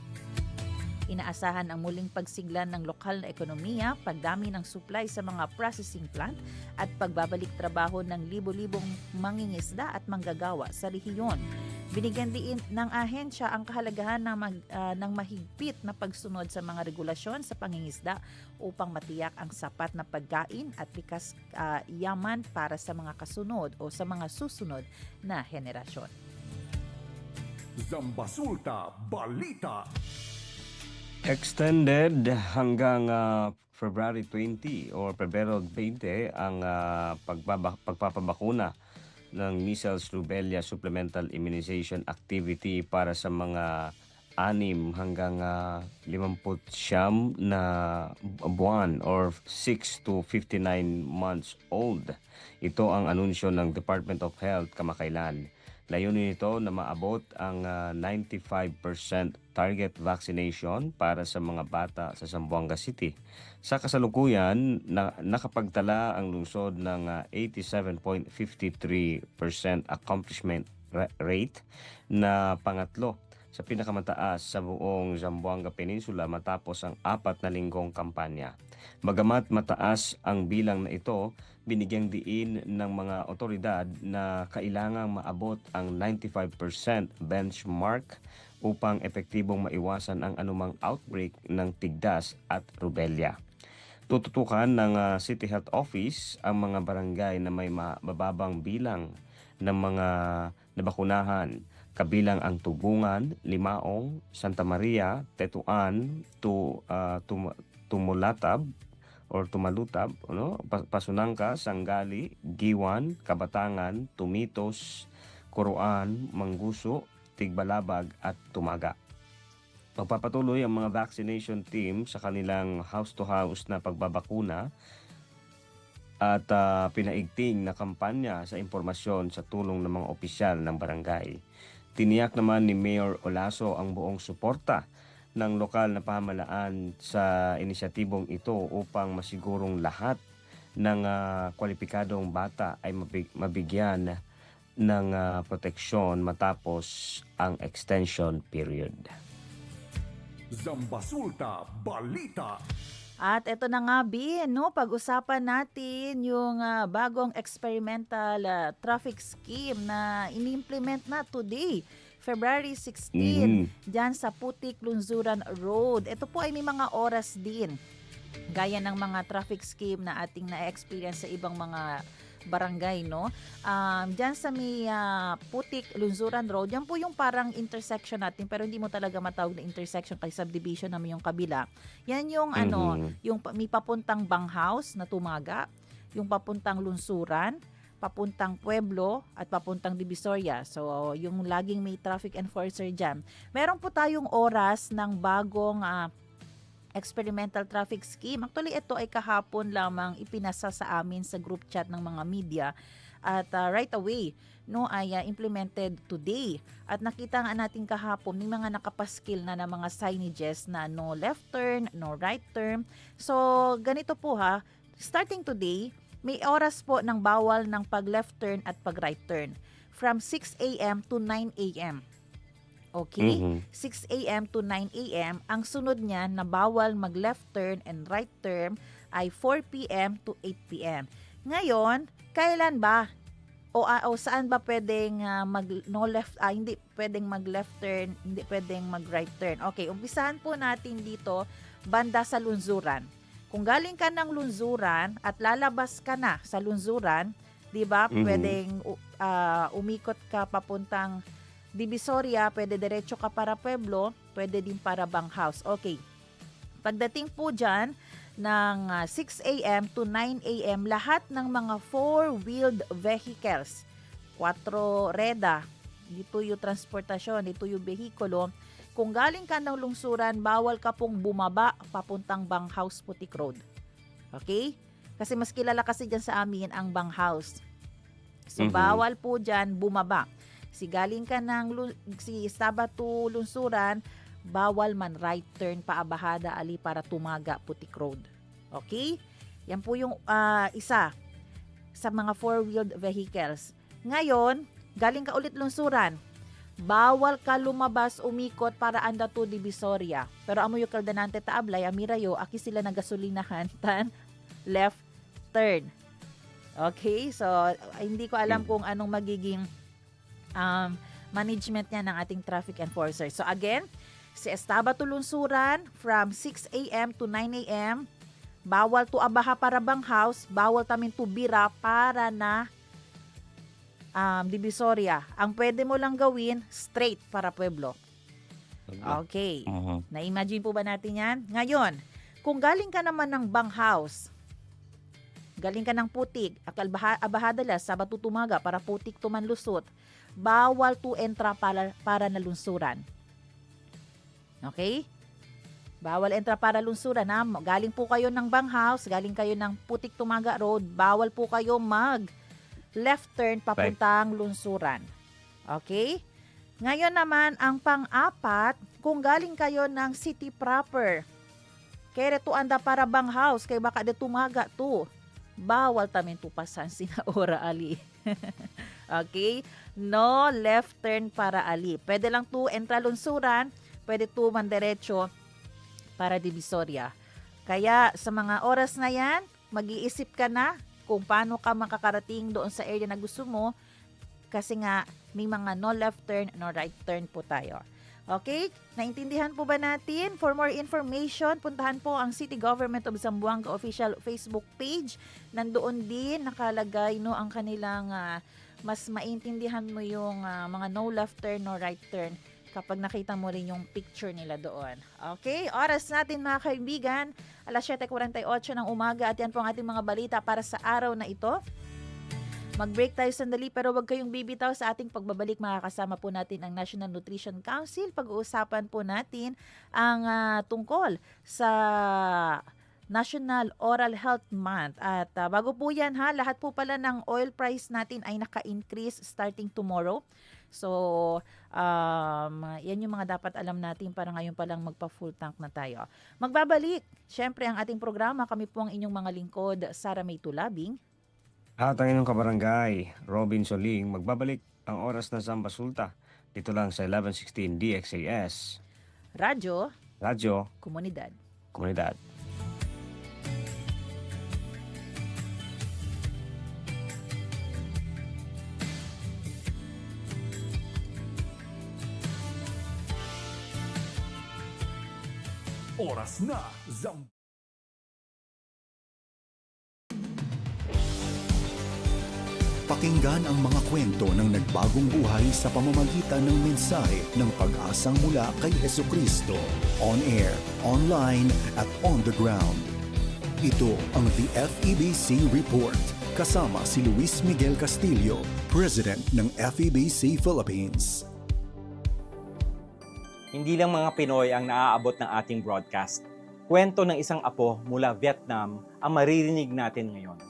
inaasahan ang muling pagsigla ng lokal na ekonomiya, pagdami ng supply sa mga processing plant at pagbabalik trabaho ng libo-libong mangingisda at manggagawa sa rehiyon. Binigyan din ng ahensya ang kahalagahan ng mahigpit na pagsunod sa mga regulasyon sa pangingisda upang matiyak ang sapat na pagkain at likas yaman para sa mga kasunod o sa mga susunod na henerasyon. Zambasulta Balita. Extended hanggang February 20 or Pebrero 20 ang pagpapabakuna ng measles rubella supplemental immunization activity para sa mga 6 hanggang 59 na buwan or 6 to 59 months old. Ito ang anunsyo ng Department of Health kamakailan. Layunin nito na maabot ang 95% target vaccination para sa mga bata sa Zamboanga City. Sa kasalukuyan, nakapagtala ang lungsod ng 87.53% accomplishment rate na pangatlo sa pinakamataas sa buong Zamboanga Peninsula matapos ang 4 na linggong kampanya. Bagamat mataas ang bilang na ito, binigyang diin ng mga otoridad na kailangang maabot ang 95% benchmark upang epektibong maiwasan ang anumang outbreak ng tigdas at rubella. Tututukan ng City Health Office ang mga barangay na may mababang bilang ng mga nabakunahan, kabilang ang Tubungan, Limaong, Santa Maria, Tetuan, Tumulatab, Pasunangka, Sanggali, Giwan, Kabatangan, Tumitos, Kuruan, Mangguso, Tigbalabag at Tumaga. Magpapatuloy ang mga vaccination team sa kanilang house-to-house na pagbabakuna at pinaigting na kampanya sa impormasyon sa tulong ng mga opisyal ng barangay. Tiniyak naman ni Mayor Olaso ang buong suporta ng lokal na pamahalaan sa inisyatibong ito upang masigurong lahat ng kwalipikadong bata ay mabigyan ng proteksyon matapos ang extension period. Zambasulta Balita. At eto na nga, pag-usapan natin yung bagong experimental traffic scheme na ini-implement na today, February 16, dyan sa Putik, Lunzuran Road. Ito po ay may mga oras din, gaya ng mga traffic scheme na ating na-experience sa ibang mga barangay, no? Dyan sa may Putik, Lunzuran Road, yan po yung parang intersection natin, pero hindi mo talaga matawag na intersection kay subdivision naman yung kabila. Yan yung yung may papuntang Banghouse na Tumaga, yung papuntang Lunsuran, papuntang Pueblo at papuntang Divisoria. So, yung laging may traffic enforcer dyan. Meron po tayong oras ng bagong experimental traffic scheme. Actually, ito ay kahapon lamang ipinasa sa amin sa group chat ng mga media at right away no ay implemented today. At nakita nga natin kahapon may mga nakapaskil na ng mga signages na no left turn, no right turn. So, ganito po ha, starting today, may oras po ng bawal ng pag left turn at pag right turn from 6 a.m. to 9 a.m. Okay? 6 a.m. to 9 a.m. Ang sunod niyan na bawal mag left turn and right turn ay 4 p.m. to 8 p.m. Ngayon, kailan ba o saan ba pwedeng hindi pwedeng mag left turn, hindi pwedeng mag right turn? Okay, umpisahan po natin dito banda sa lunzuran. Kung galing ka ng lunzuran at lalabas ka na sa lunzuran, 'di ba? Pwedeng umikot ka papuntang Divisoria, pwede diretso ka para Pueblo, pwede din para Banghaus. Okay. Pagdating po dyan ng 6 a.m. to 9 a.m., lahat ng mga four-wheeled vehicles, 4 reda, dito yung transportasyon, dito yung behikulo, kung galing ka ng lungsuran, bawal ka pong bumaba papuntang Banghaus Putik Road. Okay? Kasi mas kilala kasi dyan sa amin ang Banghaus. So, bawal po dyan bumaba. Si galing ka ng si Estaba to Lunsuran, bawal man right turn pa Abahada Ali para Tumaga Putik Road. Okay? Yan po yung isa sa mga four-wheeled vehicles. Ngayon, galing ka ulit Lunsuran, bawal ka lumabas umikot para anda to Divisoria. Pero amo yung kaldanante taablay, amirayo, aki sila na gasolinahan tan left turn. Okay? So, hindi ko alam kung anong magiging management niya ng ating traffic enforcer. So again, si Estaba to Lunsuran from 6 a.m. to 9 a.m. Bawal to Abaha para Banghaus, bawal tamin to Bira para na Divisoria. Ang pwede mo lang gawin, straight para Pueblo. Okay. Na-imagine po ba natin yan? Ngayon, kung galing ka naman ng Banghaus, galing ka ng Putik, Abahadalas, Sabato Tumaga para Putik Tumanlusot, bawal to entra para na lunsuran. Okay? Bawal entra para lunsuran. Ha? Galing po kayo ng Banghaus, galing kayo ng Putik Tumaga Road, bawal po kayo mag left turn papuntang lunsuran. Okay? Ngayon naman, ang pang-apat, kung galing kayo ng city proper, kaya to anda para Banghaus, kaya baka de Tumaga to, bawal tamin tupasan sina Ora Ali. Okay? No left turn para Ali. Pwede lang to entra lunsuran, pwede to mandiretso para Divisoria. Kaya sa mga oras na yan, mag-iisip ka na kung paano ka makakarating doon sa area na gusto mo kasi nga may mga no left turn, no right turn po tayo. Okay? Naintindihan po ba natin? For more information, puntahan po ang City Government of Zamboanga official Facebook page. Nandoon din nakalagay no ang kanilang mas maintindihan mo yung mga no left turn, no right turn kapag nakita mo rin yung picture nila doon. Okay? Oras natin mga kaibigan, alas 7:48 ng umaga at yan po ang ating mga balita para sa araw na ito. Mag-break tayo sandali pero huwag kayong bibitaw sa ating pagbabalik. Makakasama po natin ang National Nutrition Council. Pag-uusapan po natin ang tungkol sa National Oral Health Month. At bago po yan lahat po pala ng oil price natin ay naka-increase starting tomorrow. So, yan yung mga dapat alam natin para ngayon pa lang magpa-full tank na tayo. Magbabalik, syempre ang ating programa. Kami po ang inyong mga lingkod, Sara May Tulabing. At ang inyong kabarangay, Robin Soling, magbabalik ang oras na Zamba Sulta. Dito lang sa 1116 DXAS. Radyo, Komunidad. Oras na Pakinggan ang mga kwento ng nagbagong buhay sa pamamagitan ng mensahe ng pag-asang mula kay Hesukristo. On air, online, at on the ground. Ito ang The FEBC Report. Kasama si Luis Miguel Castillo, President ng FEBC Philippines. Hindi lang mga Pinoy ang naaabot ng ating broadcast. Kwento ng isang apo mula Vietnam ang maririnig natin ngayon.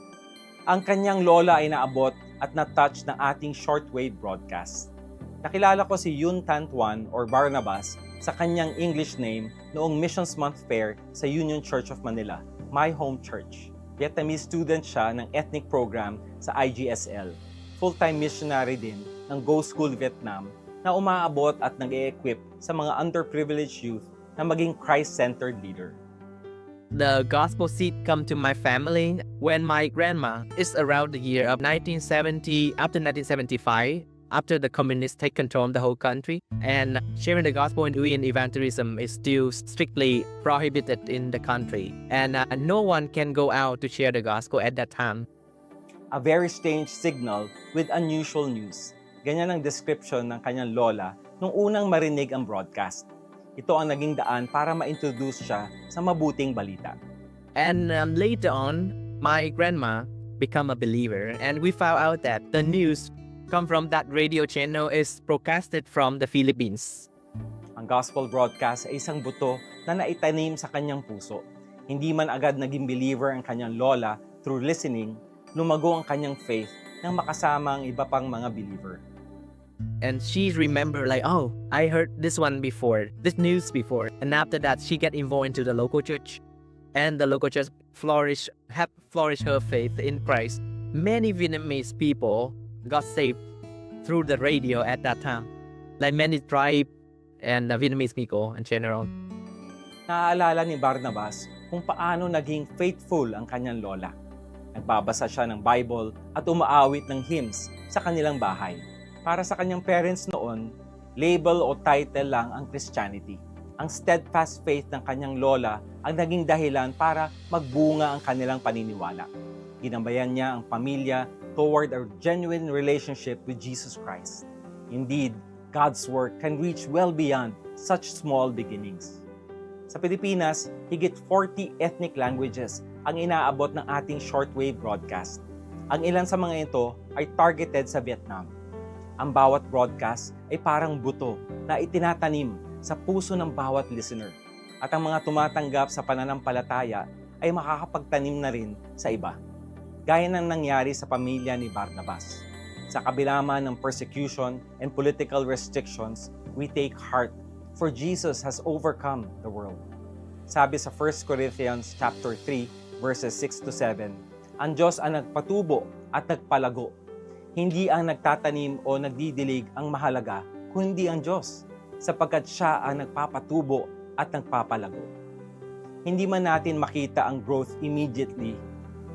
Ang kanyang lola ay naabot at na-touch ng ating shortwave broadcast. Nakilala ko si Yun Tan Tuan or Barnabas sa kanyang English name noong Missions Month Fair sa Union Church of Manila, my home church. Vietnamese student siya ng ethnic program sa IGSL. Full-time missionary din ng Go School Vietnam na umaabot at nag-e-equip sa mga underprivileged youth na maging Christ-centered leader. The gospel seed come to my family when my grandma is around the year of 1970, after 1975, after the communists take control of the whole country, and sharing the gospel and doing evangelism is still strictly prohibited in the country, and no one can go out to share the gospel at that time. A very strange signal with unusual news. Ganyan ang description ng kanyang lola nung unang marinig ang broadcast. Ito ang naging daan para ma-introduce siya sa mabuting balita. And later on, my grandma become a believer, and we found out that the news come from that radio channel is broadcasted from the Philippines. Ang gospel broadcast ay isang buto na naitanim sa kanyang puso. Hindi man agad naging believer ang kanyang lola through listening, lumago ang kanyang faith nang makasama ang iba pang mga believer. And she remember like, oh, I heard this one before, this news before. And after that, she get involved into the local church. And the local church flourish her faith in Christ. Many Vietnamese people got saved through the radio at that time. Like many tribe and Vietnamese people in general. Naaalala ni Barnabas kung paano naging faithful ang kanyang lola. Nagbabasa siya ng Bible at umaawit ng hymns sa kanilang bahay. Para sa kanyang parents noon, label o title lang ang Christianity. Ang steadfast faith ng kanyang lola ang naging dahilan para magbunga ang kanilang paniniwala. Ginabayan niya ang pamilya toward a genuine relationship with Jesus Christ. Indeed, God's work can reach well beyond such small beginnings. Sa Pilipinas, higit 40 ethnic languages ang inaabot ng ating shortwave broadcast. Ang ilan sa mga ito ay targeted sa Vietnam. Ang bawat broadcast ay parang buto na itinatanim sa puso ng bawat listener. At ang mga tumatanggap sa pananampalataya ay makakapagtanim na rin sa iba. Gaya ng nangyari sa pamilya ni Barnabas. Sa kabila man ng persecution and political restrictions, we take heart, for Jesus has overcome the world. Sabi sa 1 Corinthians chapter 3, verses 6 to 7, ang Diyos ang nagpatubo at nagpalago. Hindi ang nagtatanim o nagdidilig ang mahalaga, kundi ang Diyos, sapagkat Siya ang nagpapatubo at nagpapalago. Hindi man natin makita ang growth immediately,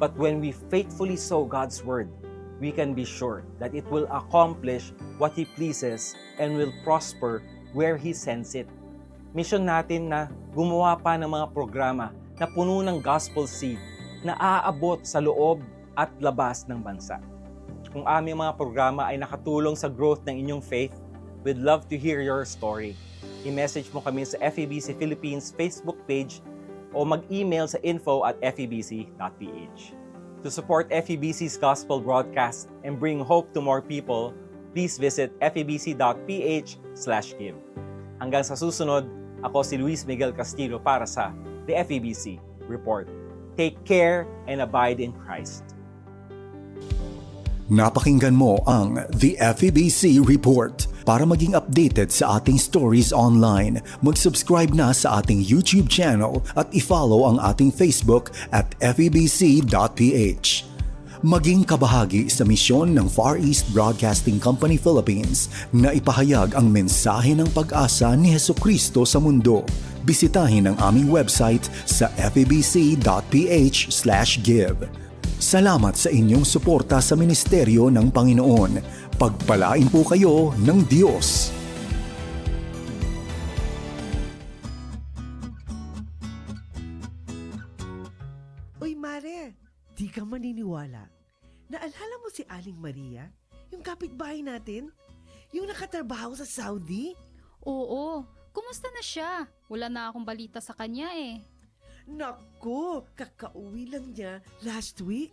but when we faithfully sow God's Word, we can be sure that it will accomplish what He pleases and will prosper where He sends it. Mission natin na gumawa pa ng mga programa na puno ng gospel seed na aabot sa loob at labas ng bansa. Kung aming mga programa ay nakatulong sa growth ng inyong faith, we'd love to hear your story. I-message mo kami sa FEBC Philippines Facebook page o mag-email sa info@febc.ph. To support FEBC's gospel broadcast and bring hope to more people, please visit febc.ph/give. Hanggang sa susunod, ako si Luis Miguel Castillo para sa The FEBC Report. Take care and abide in Christ. Napakinggan mo ang The FEBC Report. Para maging updated sa ating stories online, mag-subscribe na sa ating YouTube channel at i-follow ang ating Facebook at febc.ph. Maging kabahagi sa misyon ng Far East Broadcasting Company Philippines na ipahayag ang mensahe ng pag-asa ni Hesukristo sa mundo. Bisitahin ang aming website sa febc.ph/give. Salamat sa inyong suporta sa ministeryo ng Panginoon. Pagpalain po kayo ng Diyos. Uy, Mare, di ka maniniwala. Naalala mo si Aling Maria? Yung kapitbahay natin? Yung nakatrabaho sa Saudi? Oo, kumusta na siya? Wala na akong balita sa kanya eh. Naku, kakauwi lang niya last week.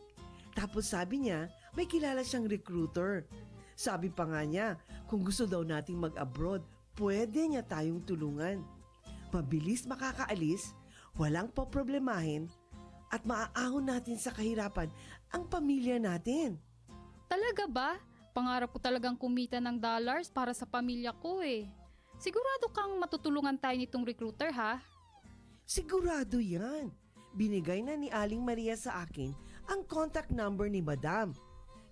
Tapos sabi niya, may kilala siyang recruiter. Sabi pa nga niya, kung gusto daw nating mag-abroad, pwede niya tayong tulungan. Mabilis makakaalis, walang poproblemahin at maaahon natin sa kahirapan ang pamilya natin. Talaga ba? Pangarap ko talagang kumita ng dollars para sa pamilya ko eh. Sigurado kang matutulungan tayo nitong recruiter ha? Sigurado yan. Binigay na ni Aling Maria sa akin ang contact number ni Madam.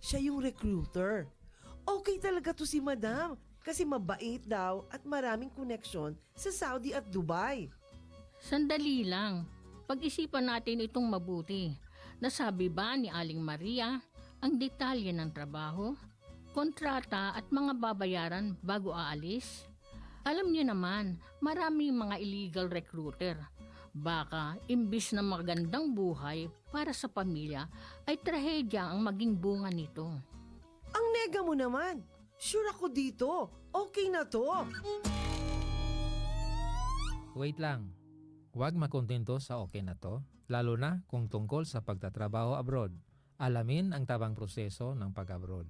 Siya yung recruiter. Okay talaga to si Madam kasi mabait daw at maraming koneksyon sa Saudi at Dubai. Sandali lang. Pag-isipan natin itong mabuti. Nasabi ba ni Aling Maria ang detalye ng trabaho, kontrata at mga babayaran bago aalis? Alam niyo naman, maraming mga illegal recruiter. Baka, imbis na magandang buhay para sa pamilya, ay trahedya ang maging bunga nito. Ang nega mo naman. Sure ako dito. Okay na to. Wait lang. Huwag makontento sa okay na to, lalo na kung tungkol sa pagtatrabaho abroad. Alamin ang tabang proseso ng pag-abroad.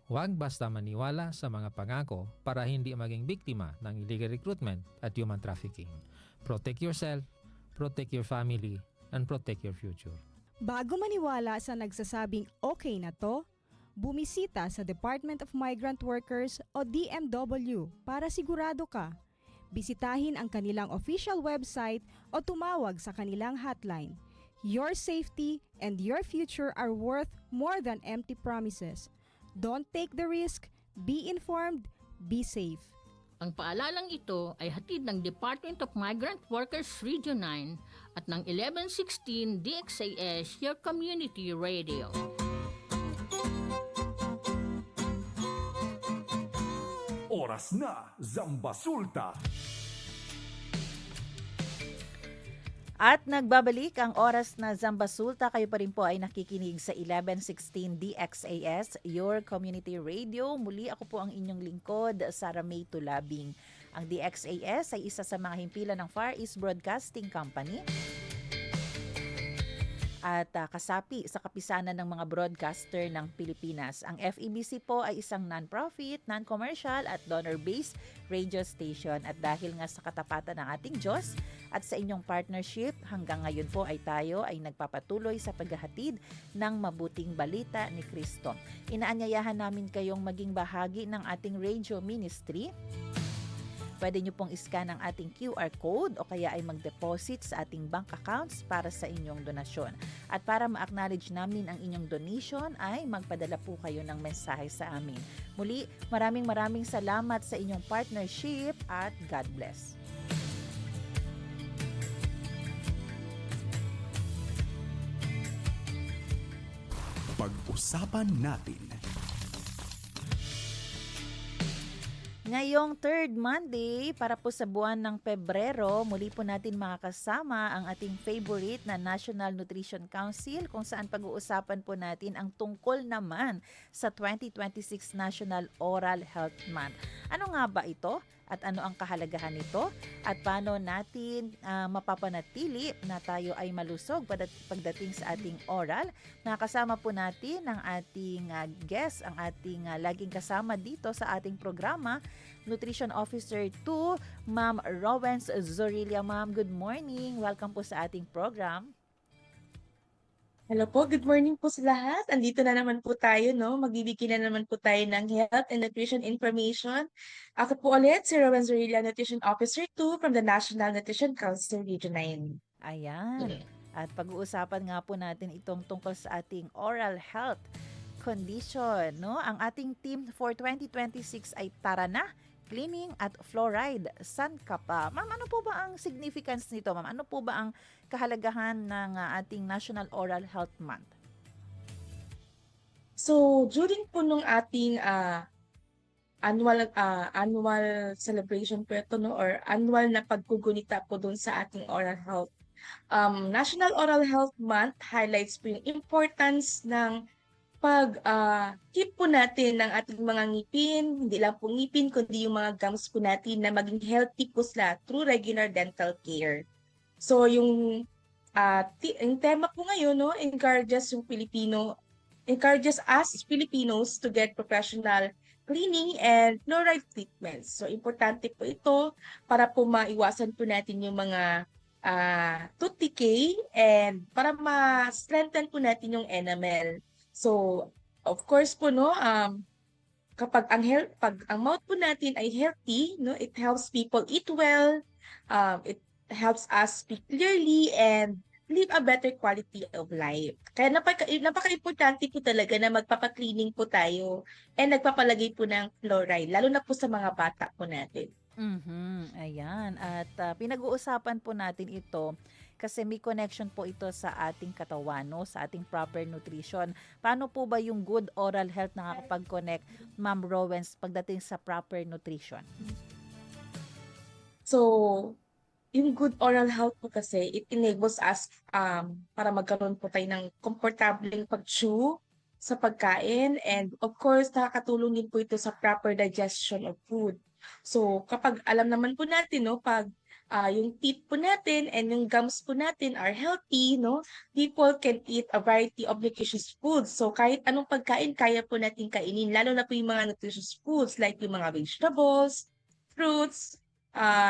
Huwag basta maniwala sa mga pangako para hindi maging biktima ng illegal recruitment at human trafficking. Protect yourself, protect your family, and protect your future. Bago maniwala sa nagsasabing okay na to, bumisita sa Department of Migrant Workers o DMW para sigurado ka. Bisitahin ang kanilang official website o tumawag sa kanilang hotline. Your safety and your future are worth more than empty promises. Don't take the risk, be informed, be safe. Ang paalalang ito ay hatid ng Department of Migrant Workers Region 9 at ng 1116 DXAS, your community radio. Oras na, Zambasulta! At nagbabalik ang oras na Zambasulta. Kayo pa rin po ay nakikinig sa 1116 DXAS, your community radio. Muli ako po ang inyong lingkod, Sara May Tulabing. Ang DXAS ay isa sa mga himpilan ng Far East Broadcasting Company at kasapi sa kapisanan ng mga broadcaster ng Pilipinas. Ang FEBC po ay isang non-profit, non-commercial at donor-based radio station at dahil nga sa katapatan ng ating Diyos at sa inyong partnership, hanggang ngayon po ay tayo ay nagpapatuloy sa paghahatid ng mabuting balita ni Kristo. Inaanyayahan namin kayong maging bahagi ng ating radio ministry. Pwede nyo pong iscan ang ating QR code o kaya ay mag-deposit sa ating bank accounts para sa inyong donasyon. At para ma-acknowledge namin ang inyong donation ay magpadala po kayo ng mensahe sa amin. Muli, maraming salamat sa inyong partnership at God bless. Pag-usapan natin. Ngayong third Monday, para po sa buwan ng Pebrero, muli po natin makakasama ang ating favorite na National Nutrition Council kung saan pag-uusapan po natin ang tungkol naman sa 2026 National Oral Health Month. Ano nga ba ito? At ano ang kahalagahan nito? At paano natin mapapanatili na tayo ay malusog pagdating sa ating oral? Nakasama po natin ang ating guest, ang ating laging kasama dito sa ating programa, Nutrition Officer 2, Ma'am Rowens Zorilla. Ma'am, good morning. Welcome po sa ating program. Hello po, good morning po sa lahat. Andito na naman po tayo, no? Magbibigay na naman po tayo ng health and nutrition information. Ako po ulit, si Rowan Zorilla, Nutrition Officer 2 from the National Nutrition Council Region 9. Ayan. At pag-uusapan nga po natin itong tungkol sa ating oral health condition, no? Ang ating team for 2026 ay Tara Na, Cleaning at Fluoride. San ka pa? Ma'am, ano po ba ang significance nito, ma'am? Ano po ba ang kahalagahan ng ating National Oral Health Month? So, during po nung ating annual celebration po ito, no? Or annual na paggugunita po dun sa ating oral health. National Oral Health Month highlights po yung importance ng keep po natin ng ating mga ngipin, hindi lang po ngipin, kundi yung mga gums po natin na maging healthy po sila through regular dental care. So, yung tema po ngayon, no, encourages us Filipinos to get professional cleaning and fluoride treatments. So, importante po ito para po maiwasan po natin yung mga tooth decay and para ma-strengthen po natin yung enamel. So, of course po, no, kapag pag ang mouth po natin ay healthy, no, it helps people eat well, it helps us speak clearly and live a better quality of life. Kaya napaka-importante po talaga na magpapa-cleaning po tayo and nagpapalagay po ng fluoride, lalo na po sa mga bata po natin. Ayan. At pinag-uusapan po natin ito kasi may connection po ito sa ating katawan, no? Sa ating proper nutrition. Paano po ba yung good oral health nakakapag-connect, Ma'am Rowens, pagdating sa proper nutrition? So, yung good oral health po kasi, it enables us para magkaroon po tayo ng komportableng pag-chew sa pagkain and of course, nakakatulong din po ito sa proper digestion of food. So, kapag alam naman po natin, no, pag yung teeth po natin and yung gums po natin are healthy, no, people can eat a variety of nutritious foods. So, kahit anong pagkain, kaya po natin kainin, lalo na po yung mga nutritious foods like yung mga vegetables, fruits,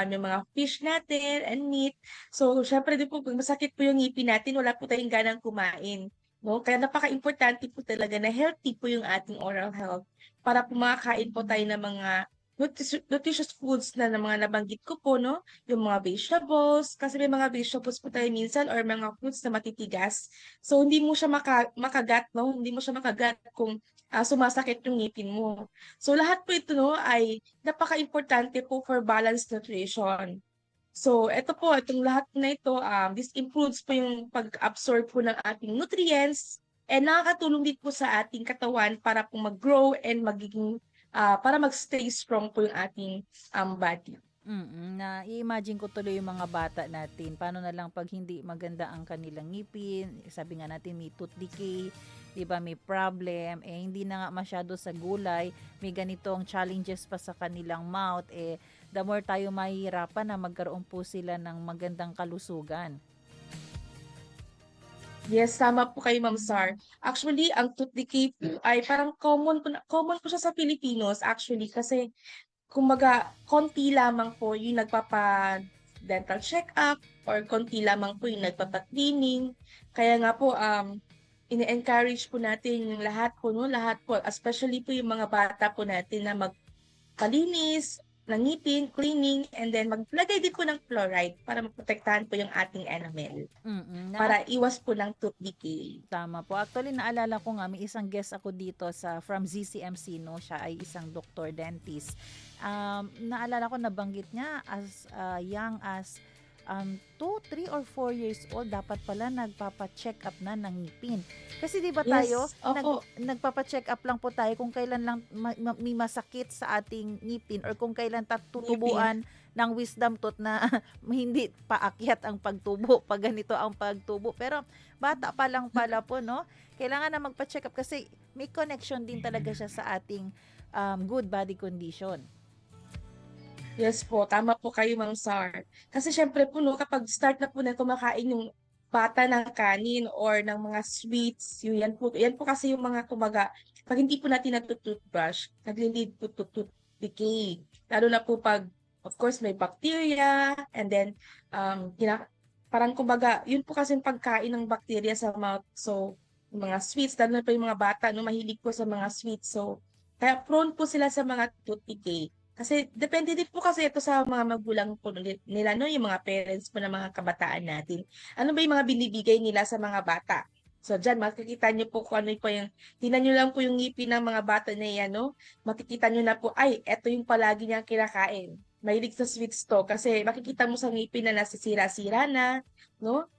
yung mga fish natin and meat. So, syempre din po, pag masakit po yung ngipin natin, wala po tayong ganang kumain. No? Kaya napaka-importante po talaga na healthy po yung ating oral health para po makakain po tayo ng mga nutritious foods na ng mga nabanggit ko po, no? Yung mga vegetables, kasi may mga vegetables po tayo minsan or mga fruits na matitigas. So, hindi mo siya makagat, no? Hindi mo siya makagat kung sumasakit yung ngipin mo. So, lahat po ito, no, ay napaka-importante po for balanced nutrition. So, itong lahat na ito, this improves po yung pag-absorb po ng ating nutrients and nakakatulong din po sa ating katawan para po mag-grow and para mag-stay strong po yung ating body. Na-imagine ko tuloy yung mga bata natin. Paano na lang pag hindi maganda ang kanilang ngipin, sabi nga natin may tooth decay, 'di ba, may problem, hindi na nga masyado sa gulay, may ganitong challenges pa sa kanilang mouth, the more tayo mahihirapan na magkaroon po sila ng magandang kalusugan. Yes, tama po kayo, Ma'am Sar. Actually, ang tooth decay po ay parang common po siya sa Filipinos actually kasi kumbaga konti lamang po yung nagpapa-dental check-up or konti lamang po yung nagpapa-cleaning. Kaya nga po ine-encourage po natin yung lahat po, especially po yung mga bata po natin na magpalinis ng ngipin, cleaning, and then maglagay din po ng fluoride para maprotektahan po yung ating enamel. Para iwas po ng tooth decay. Tama po. Actually, naalala ko nga, may isang guest ako dito from ZCMC, no? Siya ay isang doctor dentist. Naalala ko, nabanggit niya as young as 2, 3 or 4 years old, dapat pala nagpapa-check up na ng ngipin. Kasi di ba tayo, Yes, opo. nagpapa-check up lang po tayo kung kailan lang may masakit sa ating ngipin or kung kailan tutubuan ng wisdom tooth na hindi paakyat ang pagtubo, pag ganito ang pagtubo. Pero bata pa lang pala po, no? Kailangan na magpa-check up kasi may connection din talaga siya sa ating good body condition. Yes po, tama po kayo, Ma'am Sar. Kasi syempre po, no, kapag start na po na kumakain yung bata ng kanin or ng mga sweets, yan po kasi yung mga kumaga, pag hindi po natin natutoothbrush, nag-lead po to tooth decay. Lalo na po pag, of course, may bacteria, and then, parang kumbaga, yun po kasi yung pagkain ng bacteria sa mouth. So, yung mga sweets, lalo na po yung mga bata, no, mahilig po sa mga sweets. So, kaya prone po sila sa mga tooth decay. Kasi depende din po kasi ito sa mga magulang po nila, no? Yung mga parents po ng mga kabataan natin. Ano ba yung mga binibigay nila sa mga bata? So, dyan, makikita nyo po kung ano po yung, tingnan nyo lang po yung ngipin ng mga bata na yan, no? Makikita nyo na po, ay, eto yung palagi niyang kinakain. Mahilig sa sweets to kasi makikita mo sa ngipin na nasisira-sira na, no?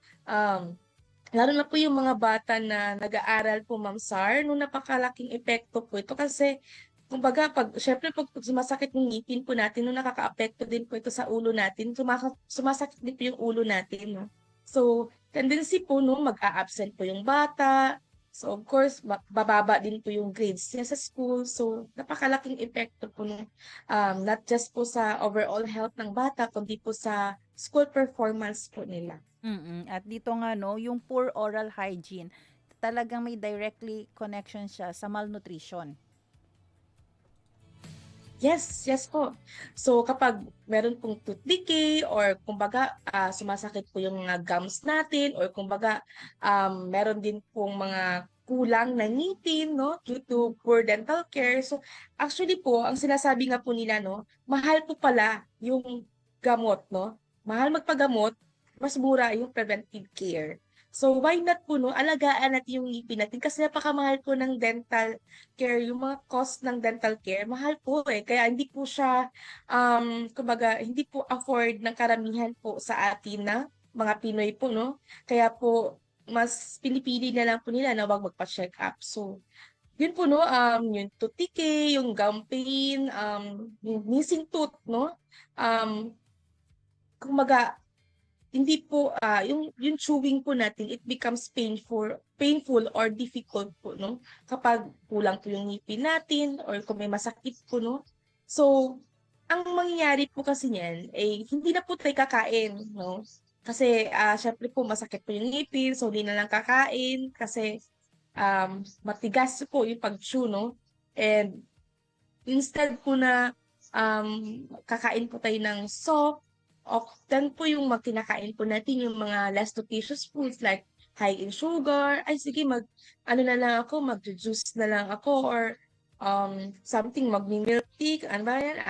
Lalo na po yung mga bata na nag-aaral po, Ma'am Sar, no, napakalaking epekto po ito kasi kumbaga, syempre pag sumasakit yung ngipin po natin, no, nakaka-apekto din po ito sa ulo natin. Sumasakit din po yung ulo natin, no. So, tendency po, no, mag-a-absent po yung bata. So, of course, bababa din po yung grades niya sa school. So, napakalaking epekto po, no, not just po sa overall health ng bata, kundi po sa school performance po nila. At dito nga, no, yung poor oral hygiene, talagang may directly connection siya sa malnutrition. Yes po. So kapag meron pong tooth decay or kumbaga sumasakit po yung mga gums natin or kumbaga meron din pong mga kulang na ngipin, no, due to poor dental care. So actually po, ang sinasabi nga po nila, no, mahal po pala yung gamot, no? Mahal magpagamot, mas mura yung preventive care. So why not po, no, alagaan natin yung ngipin natin kasi napakamahal po ng dental care, yung mga cost ng dental care, mahal po eh. Kaya hindi po siya, kumbaga, hindi po afford ng karamihan po sa atin na mga Pinoy po, no? Kaya po, mas pinipili na lang po nila na wag magpa-check up. So, yun po, no, yung tooth decay, yung gum pain, yung missing tooth, no? Um, kumbaga, hindi po yung chewing po natin it becomes painful or difficult po no kapag kulang po yung ngipin natin or kung may masakit po no. So ang mangyayari po kasi niyan eh hindi na po tayo kakain no kasi syempre po masakit po yung ngipin so hindi na lang kakain kasi matigas po yung pag-chew no and instead po na kakain po tayo ng soft. Often po yung kinakain po natin yung mga less nutritious foods like high in sugar. Ay sige, ano na lang ako, mag-juice na lang ako or something, mag-milk tea, ano ba yan,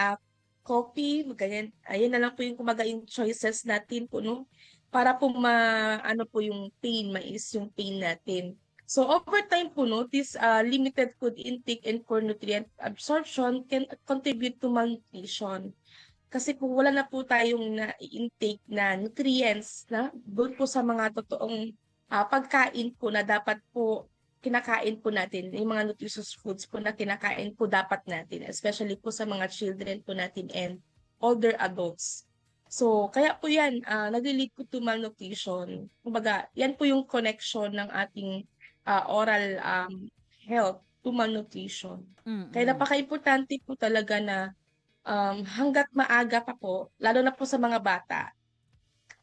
coffee, ganyan. Ayan na lang po yung kumaga yung choices natin po, no? Para po ano po yung pain, mais yung pain natin. So over time po, no, this limited food intake and poor nutrient absorption can contribute to malnutrition. Kasi po wala na po tayong na-intake na nutrients na doon po sa mga totoong pagkain po na dapat po kinakain po natin, yung mga nutritious foods po na kinakain po dapat natin, especially po sa mga children po natin and older adults. So, kaya po yan, nag-lead po to malnutrition. Kumbaga, yan po yung connection ng ating oral health to malnutrition. Kaya napaka-importante po talaga na hangga't maaga pa po, lalo na po sa mga bata.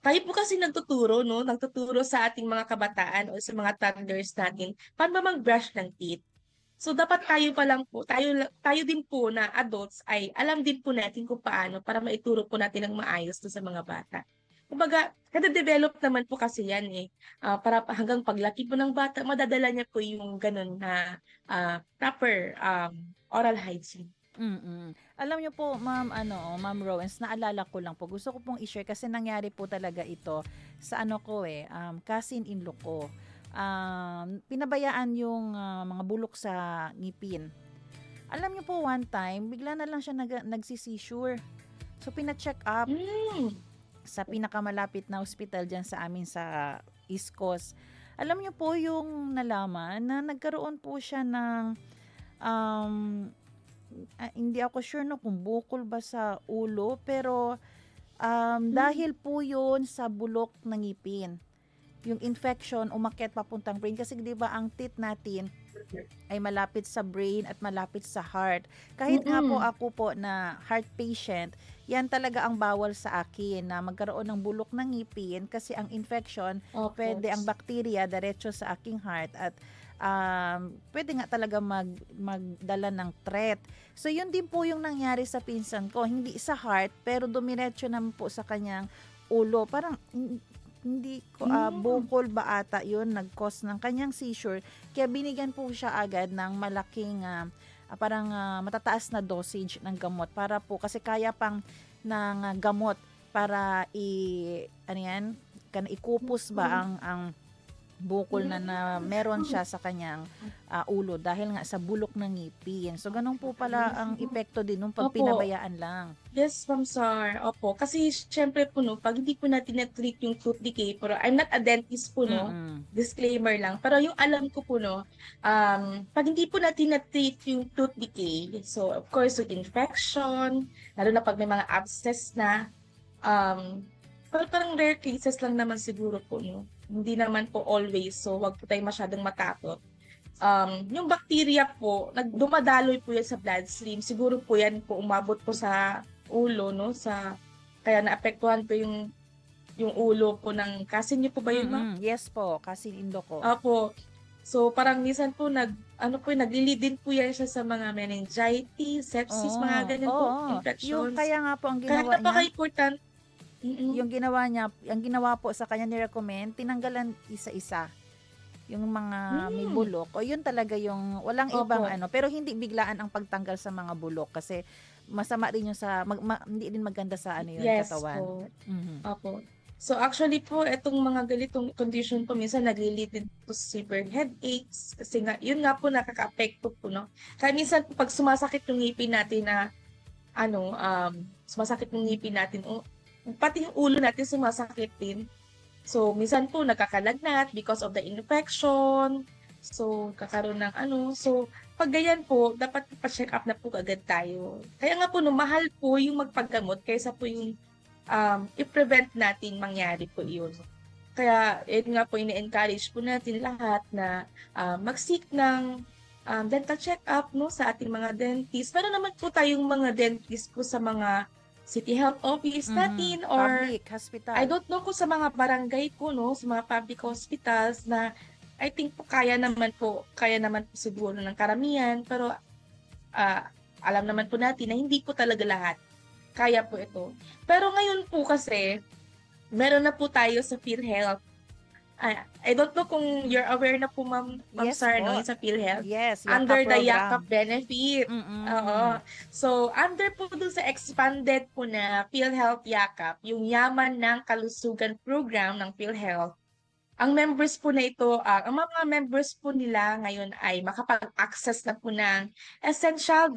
Tayo po kasi nagtuturo, no? Nagtuturo sa ating mga kabataan o sa mga toddlers natin paano ba mag-brush ng teeth. So dapat tayo pa lang po, tayo din po na adults ay alam din po natin kung paano para maituro po natin ng maayos to sa mga bata. Kumbaga, kada-develop naman po kasi yan eh. Para hanggang paglaki po ng bata, madadala niya po yung ganun na proper oral hygiene. Alam niyo po, Ma'am Rowens, naalala ko lang po. Gusto ko pong i-share kasi nangyari po talaga ito sa cousin-in-law ko. Pinabayaan yung mga bulok sa ngipin. Alam niyo po, one time, bigla na lang siya nagsi-seizure. So, pina-check up sa pinakamalapit na hospital dyan sa amin sa East Coast. Alam niyo po yung nalaman na nagkaroon po siya ng hindi ako sure no kung bukol ba sa ulo pero dahil po yun sa bulok ng ngipin. Yung infection umakyat papuntang brain kasi 'di ba ang teeth natin ay malapit sa brain at malapit sa heart. Kahit nga po ako po na heart patient, yan talaga ang bawal sa akin na magkaroon ng bulok ng ngipin kasi ang infection, pwede ang bacteria diretso sa aking heart at pwede nga talaga magdala ng threat. So yun din po yung nangyari sa pinsan ko, hindi sa heart pero dumiretso naman po sa kanyang ulo. Parang hindi ko bukol ba ata yun nag-cause ng kanyang seizure kaya binigyan po siya agad ng malaking matataas na dosage ng gamot para po kasi kaya pang ng gamot para ikupos ba ang bukol na meron siya sa kanyang ulo dahil nga sa bulok ng ngipin. So, ganun po pala ang epekto din nung pag pinabayaan lang. Yes, Ma'am Sar. Opo. Kasi, syempre po, no, pag hindi po natin na-treat yung tooth decay, pero I'm not a dentist po, no? Disclaimer lang. Pero yung alam ko po, no, pag hindi po natin na-treat yung tooth decay, so, of course, yung infection, lalo na pag may mga abscess na, parang rare cases lang naman siguro po, no? Hindi naman po always, so wag po tayo masyadong matakot. Yung bacteria po, dumadaloy po yan sa bloodstream. Siguro po yan po umabot po sa ulo, no? Kaya naapektuhan po yung ulo po ng cousin niyo po ba yun, ma'am? Yes po, cousin-in-law ko. Opo. So parang minsan po naglilid din po yan siya sa mga meningitis, sepsis, mga Oo, ganyan po, oo. Yung infections. kaya nga po ang Kaya ginawa niya, napaka-important. Mm. ang ginawa po sa kanya ni-recommend, tinanggalan isa-isa yung mga may Hmm. bulok. O yun talaga yung walang ibang Opo. pero hindi biglaan ang pagtanggal sa mga bulok kasi masama rin yung hindi din maganda sa Yes katawan. po. Mhm. Opo. So actually po, itong mga ganitong condition po, minsan nagli-lead din po sa severe headaches kasi nga, yun nga po nakaka-apekto po, no? Kaya minsan po, pag sumasakit yung ngipin natin na, sumasakit yung ngipin natin, pati yung ulo natin sumasakit din. So, minsan po nagkakalagnat because of the infection. So, kakaroon ng So, pag ganyan po, dapat pa-check up na po agad tayo. Kaya nga po, no, mahal po yung magpagamot kaysa po yung i-prevent natin mangyari po yun. Kaya, yun nga po, ini-encourage po natin lahat na mag-seek ng dental check-up, no, sa ating mga dentist. Meron naman po tayong mga dentist po sa mga City Health Office natin or Public hospital. I don't know kung sa mga barangay po, no, sa mga public hospitals na I think po kaya naman po siguro ng karamihan, pero alam naman po natin na hindi po talaga lahat kaya po ito. Pero ngayon po kasi, meron na po tayo sa PhilHealth. I don't know kung you're aware na po, Ma'am Yes Sar, no, po. sa PhilHealth. Yes, Under Yaka the program. Yakap benefit. Mm-mm. Oo. So, under po dun sa expanded po na PhilHealth Yakap, yung Yaman ng Kalusugan program ng PhilHealth, ang members po na ito, ang mga members po nila ngayon ay makapag-access na po ng essential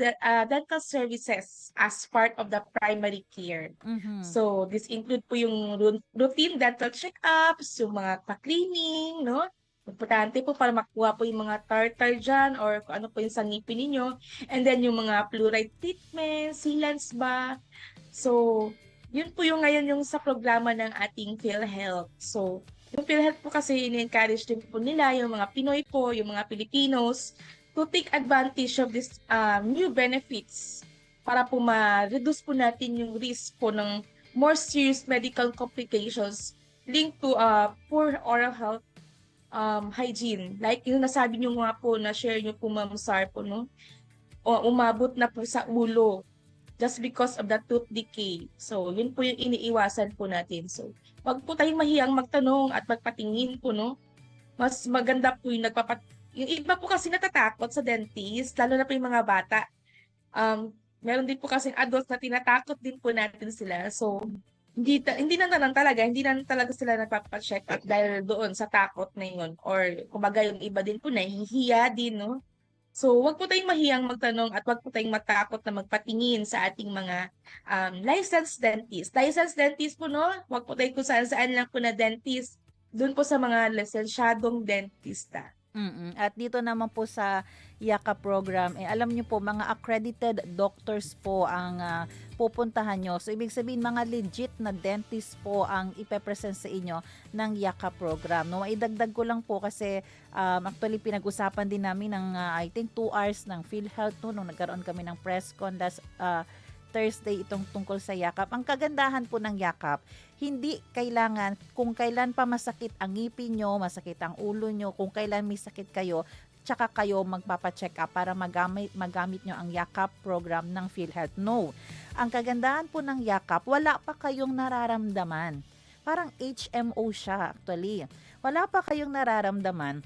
dental services as part of the primary care. Mhm. So, this include po yung routine dental check-ups, yung mga pa-cleaning, no? Importante po para makuha po yung mga tartar dyan or kung ano po yung sa ngipin ninyo. And then yung mga fluoride treatment, sealants ba? So, yun po yung ngayon yung sa programa ng ating PhilHealth. So, yung PhilHealth po kasi in-encourage din po nila yung mga Pinoy po, yung mga Filipinos to take advantage of this new benefits para po ma-reduce po natin yung risk po ng more serious medical complications linked to poor oral health hygiene. Like yung nasabi nyo nga po, na-share nyo po, Ma'am Sar po, no? O umabot na po sa ulo just because of the tooth decay. So, yun po yung iniiwasan po natin. So, wag po tayong mahiyang magtanong at magpatingin po, no? Mas maganda po yung yung iba po kasi natatakot sa dentist, lalo na po yung mga bata. Meron din po kasing adults na tinatakot din po natin sila. So, hindi na talaga sila nagpapa-check up dahil doon sa takot na yun. Or, kumbaga yung iba din po nahihiya din, no? So, wag po tayong mahiyang magtanong at wag po tayong matakot na magpatingin sa ating mga licensed dentist. Licensed dentist po, no? Wag po tayong kung saan-saan lang po na dentist. Doon po sa mga lisensyadong dentista. Mm-mm. At dito naman po sa Yaka program, alam niyo po, mga accredited doctors po ang pupuntahan nyo. So, ibig sabihin, mga legit na dentist po ang ipepresent sa inyo ng Yaka program. No, idagdag ko lang po kasi actually pinag-usapan din namin ng I think 2 hours ng PhilHealth nung nagkaroon kami ng press con last Thursday itong tungkol sa Yakap. Ang kagandahan po ng Yakap, hindi kailangan, kung kailan pa masakit ang ngipin nyo, masakit ang ulo nyo, kung kailan may sakit kayo, tsaka kayo magpapacheck up para magamit nyo ang Yakap program ng PhilHealth. No. Ang kagandahan po ng Yakap, wala pa kayong nararamdaman. Parang HMO siya actually. Wala pa kayong nararamdaman.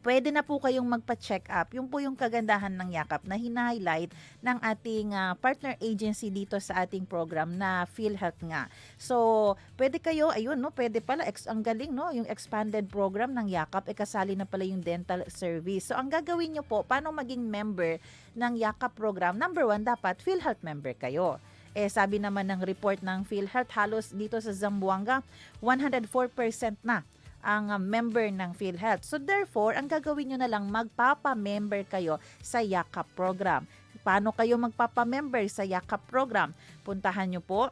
Pwede na po kayong magpa-check up. Yung po yung kagandahan ng Yakap na hina-highlight ng ating partner agency dito sa ating program na PhilHealth nga. So, pwede kayo, ayun, no, pwede pala, ang galing, no, yung expanded program ng Yakap, kasali na pala yung dental service. So, ang gagawin nyo po, paano maging member ng Yakap program? Number 1, dapat PhilHealth member kayo. Sabi naman ng report ng PhilHealth, halos dito sa Zamboanga, 104% na ang member ng PhilHealth. So therefore, ang gagawin nyo na lang, magpapa-member kayo sa Yakap program. Paano kayo magpapa-member sa Yakap program? Puntahan nyo po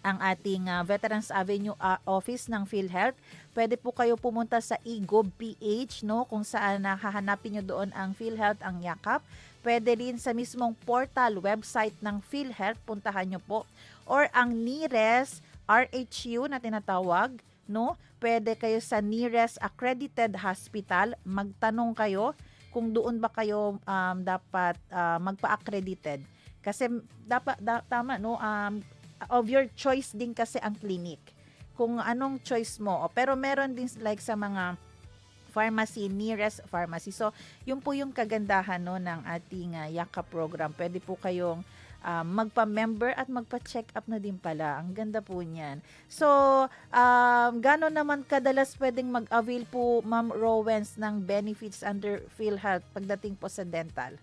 ang ating Veterans Avenue office ng PhilHealth. Pwede po kayo pumunta sa eGov.ph, no, kung saan hahanapin nyo doon ang PhilHealth, ang Yakap. Pwede rin sa mismong portal, website ng PhilHealth, puntahan nyo po. Or ang nearest RHU na tinatawag, no? Pwede kayo sa nearest accredited hospital, magtanong kayo kung doon ba kayo dapat magpa-accredited. Kasi dapat tama no, of your choice din kasi ang clinic. Kung anong choice mo. Pero meron din like sa mga pharmacy, nearest pharmacy. So, yun po yung kagandahan no, ng ating YAKA program. Pwede po kayong magpa-member at magpa-check up na din pala. Ang ganda po niyan. So, gano'n naman kadalas pwedeng mag-avail po, Ma'am Rowens, ng benefits under PhilHealth pagdating po sa dental?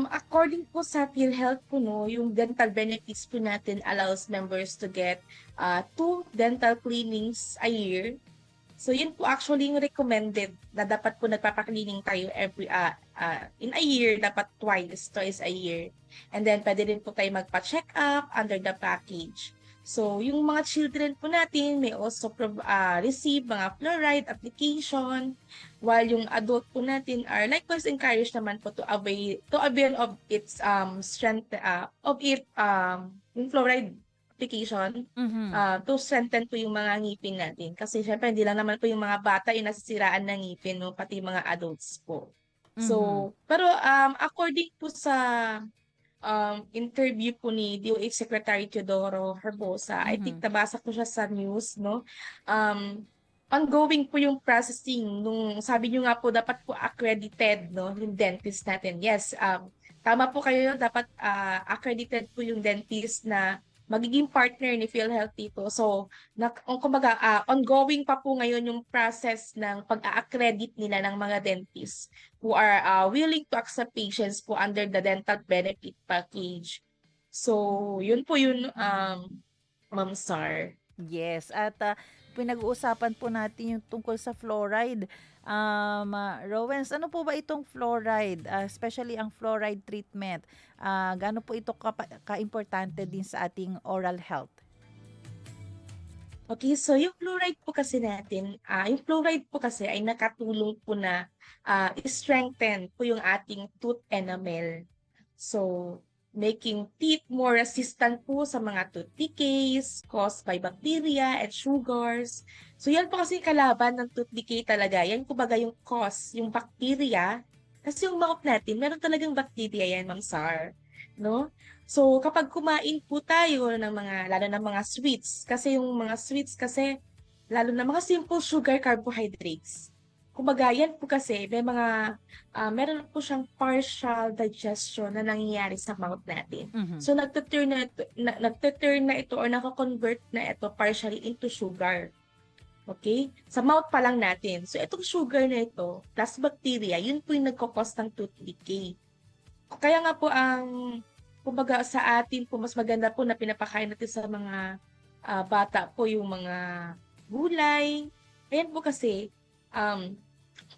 According po sa PhilHealth po, no, yung dental benefits po natin allows members to get 2 dental cleanings a year. So, yun po actually yung recommended na dapat po nagpapa-cleaning tayo in a year, dapat twice a year. And then, pwede rin po tayo magpa-check up under the package. So, yung mga children po natin may also receive mga fluoride application, while yung adult po natin are likewise encouraged naman po to avail of its strength yung fluoride application to strengthen po yung mga ngipin natin. Kasi syempre hindi lang naman po yung mga bata yung nasisiraan ng ngipin, no, pati yung mga adults po. So, pero according po sa interview po ni DOH Secretary Teodoro Herbosa, I think nabasa ko siya sa news, no? Ongoing po yung processing nung sabi niyo nga po dapat po accredited, no, yung dentist natin. Yes, tama po kayo, dapat accredited po yung dentist na magiging partner ni PhilHealth dito. So, kumbaga, ongoing pa po ngayon yung process ng pag-a-accredit nila ng mga dentists who are willing to accept patients po under the dental benefit package. So, yun po yun, Ma'am Sar. Yes, at pinag-uusapan po natin yung tungkol sa fluoride. Rowens, ano po ba itong fluoride? Especially ang fluoride treatment. Gaano po ito ka-importante din sa ating oral health? Okay, so yung fluoride po kasi natin, yung fluoride po kasi ay nakatulong po na strengthen po yung ating tooth enamel. So, making teeth more resistant po sa mga tooth decays caused by bacteria and sugars. So, yan po kasi kalaban ng tooth decay talaga. Yan kumbaga yung cause, yung bacteria. Kasi yung mouth natin, meron talagang bacteria yan, Ma'am Sar. No? So, kapag kumain po tayo ng lalo ng mga sweets, kasi yung mga sweets kasi, lalo na mga simple sugar carbohydrates. Kumbaga, yan po kasi, meron po siyang partial digestion na nangyayari sa mouth natin. So, nagtuturn na ito or nakakonvert na ito partially into sugar. Okay? Sa mouth pa lang natin. So, itong sugar na ito, plus bacteria, yun po yung nagkakos ng tooth decay. Kaya nga po kumbaga sa atin po, mas maganda po na pinapakain natin sa mga bata po yung mga gulay. Ayan po kasi,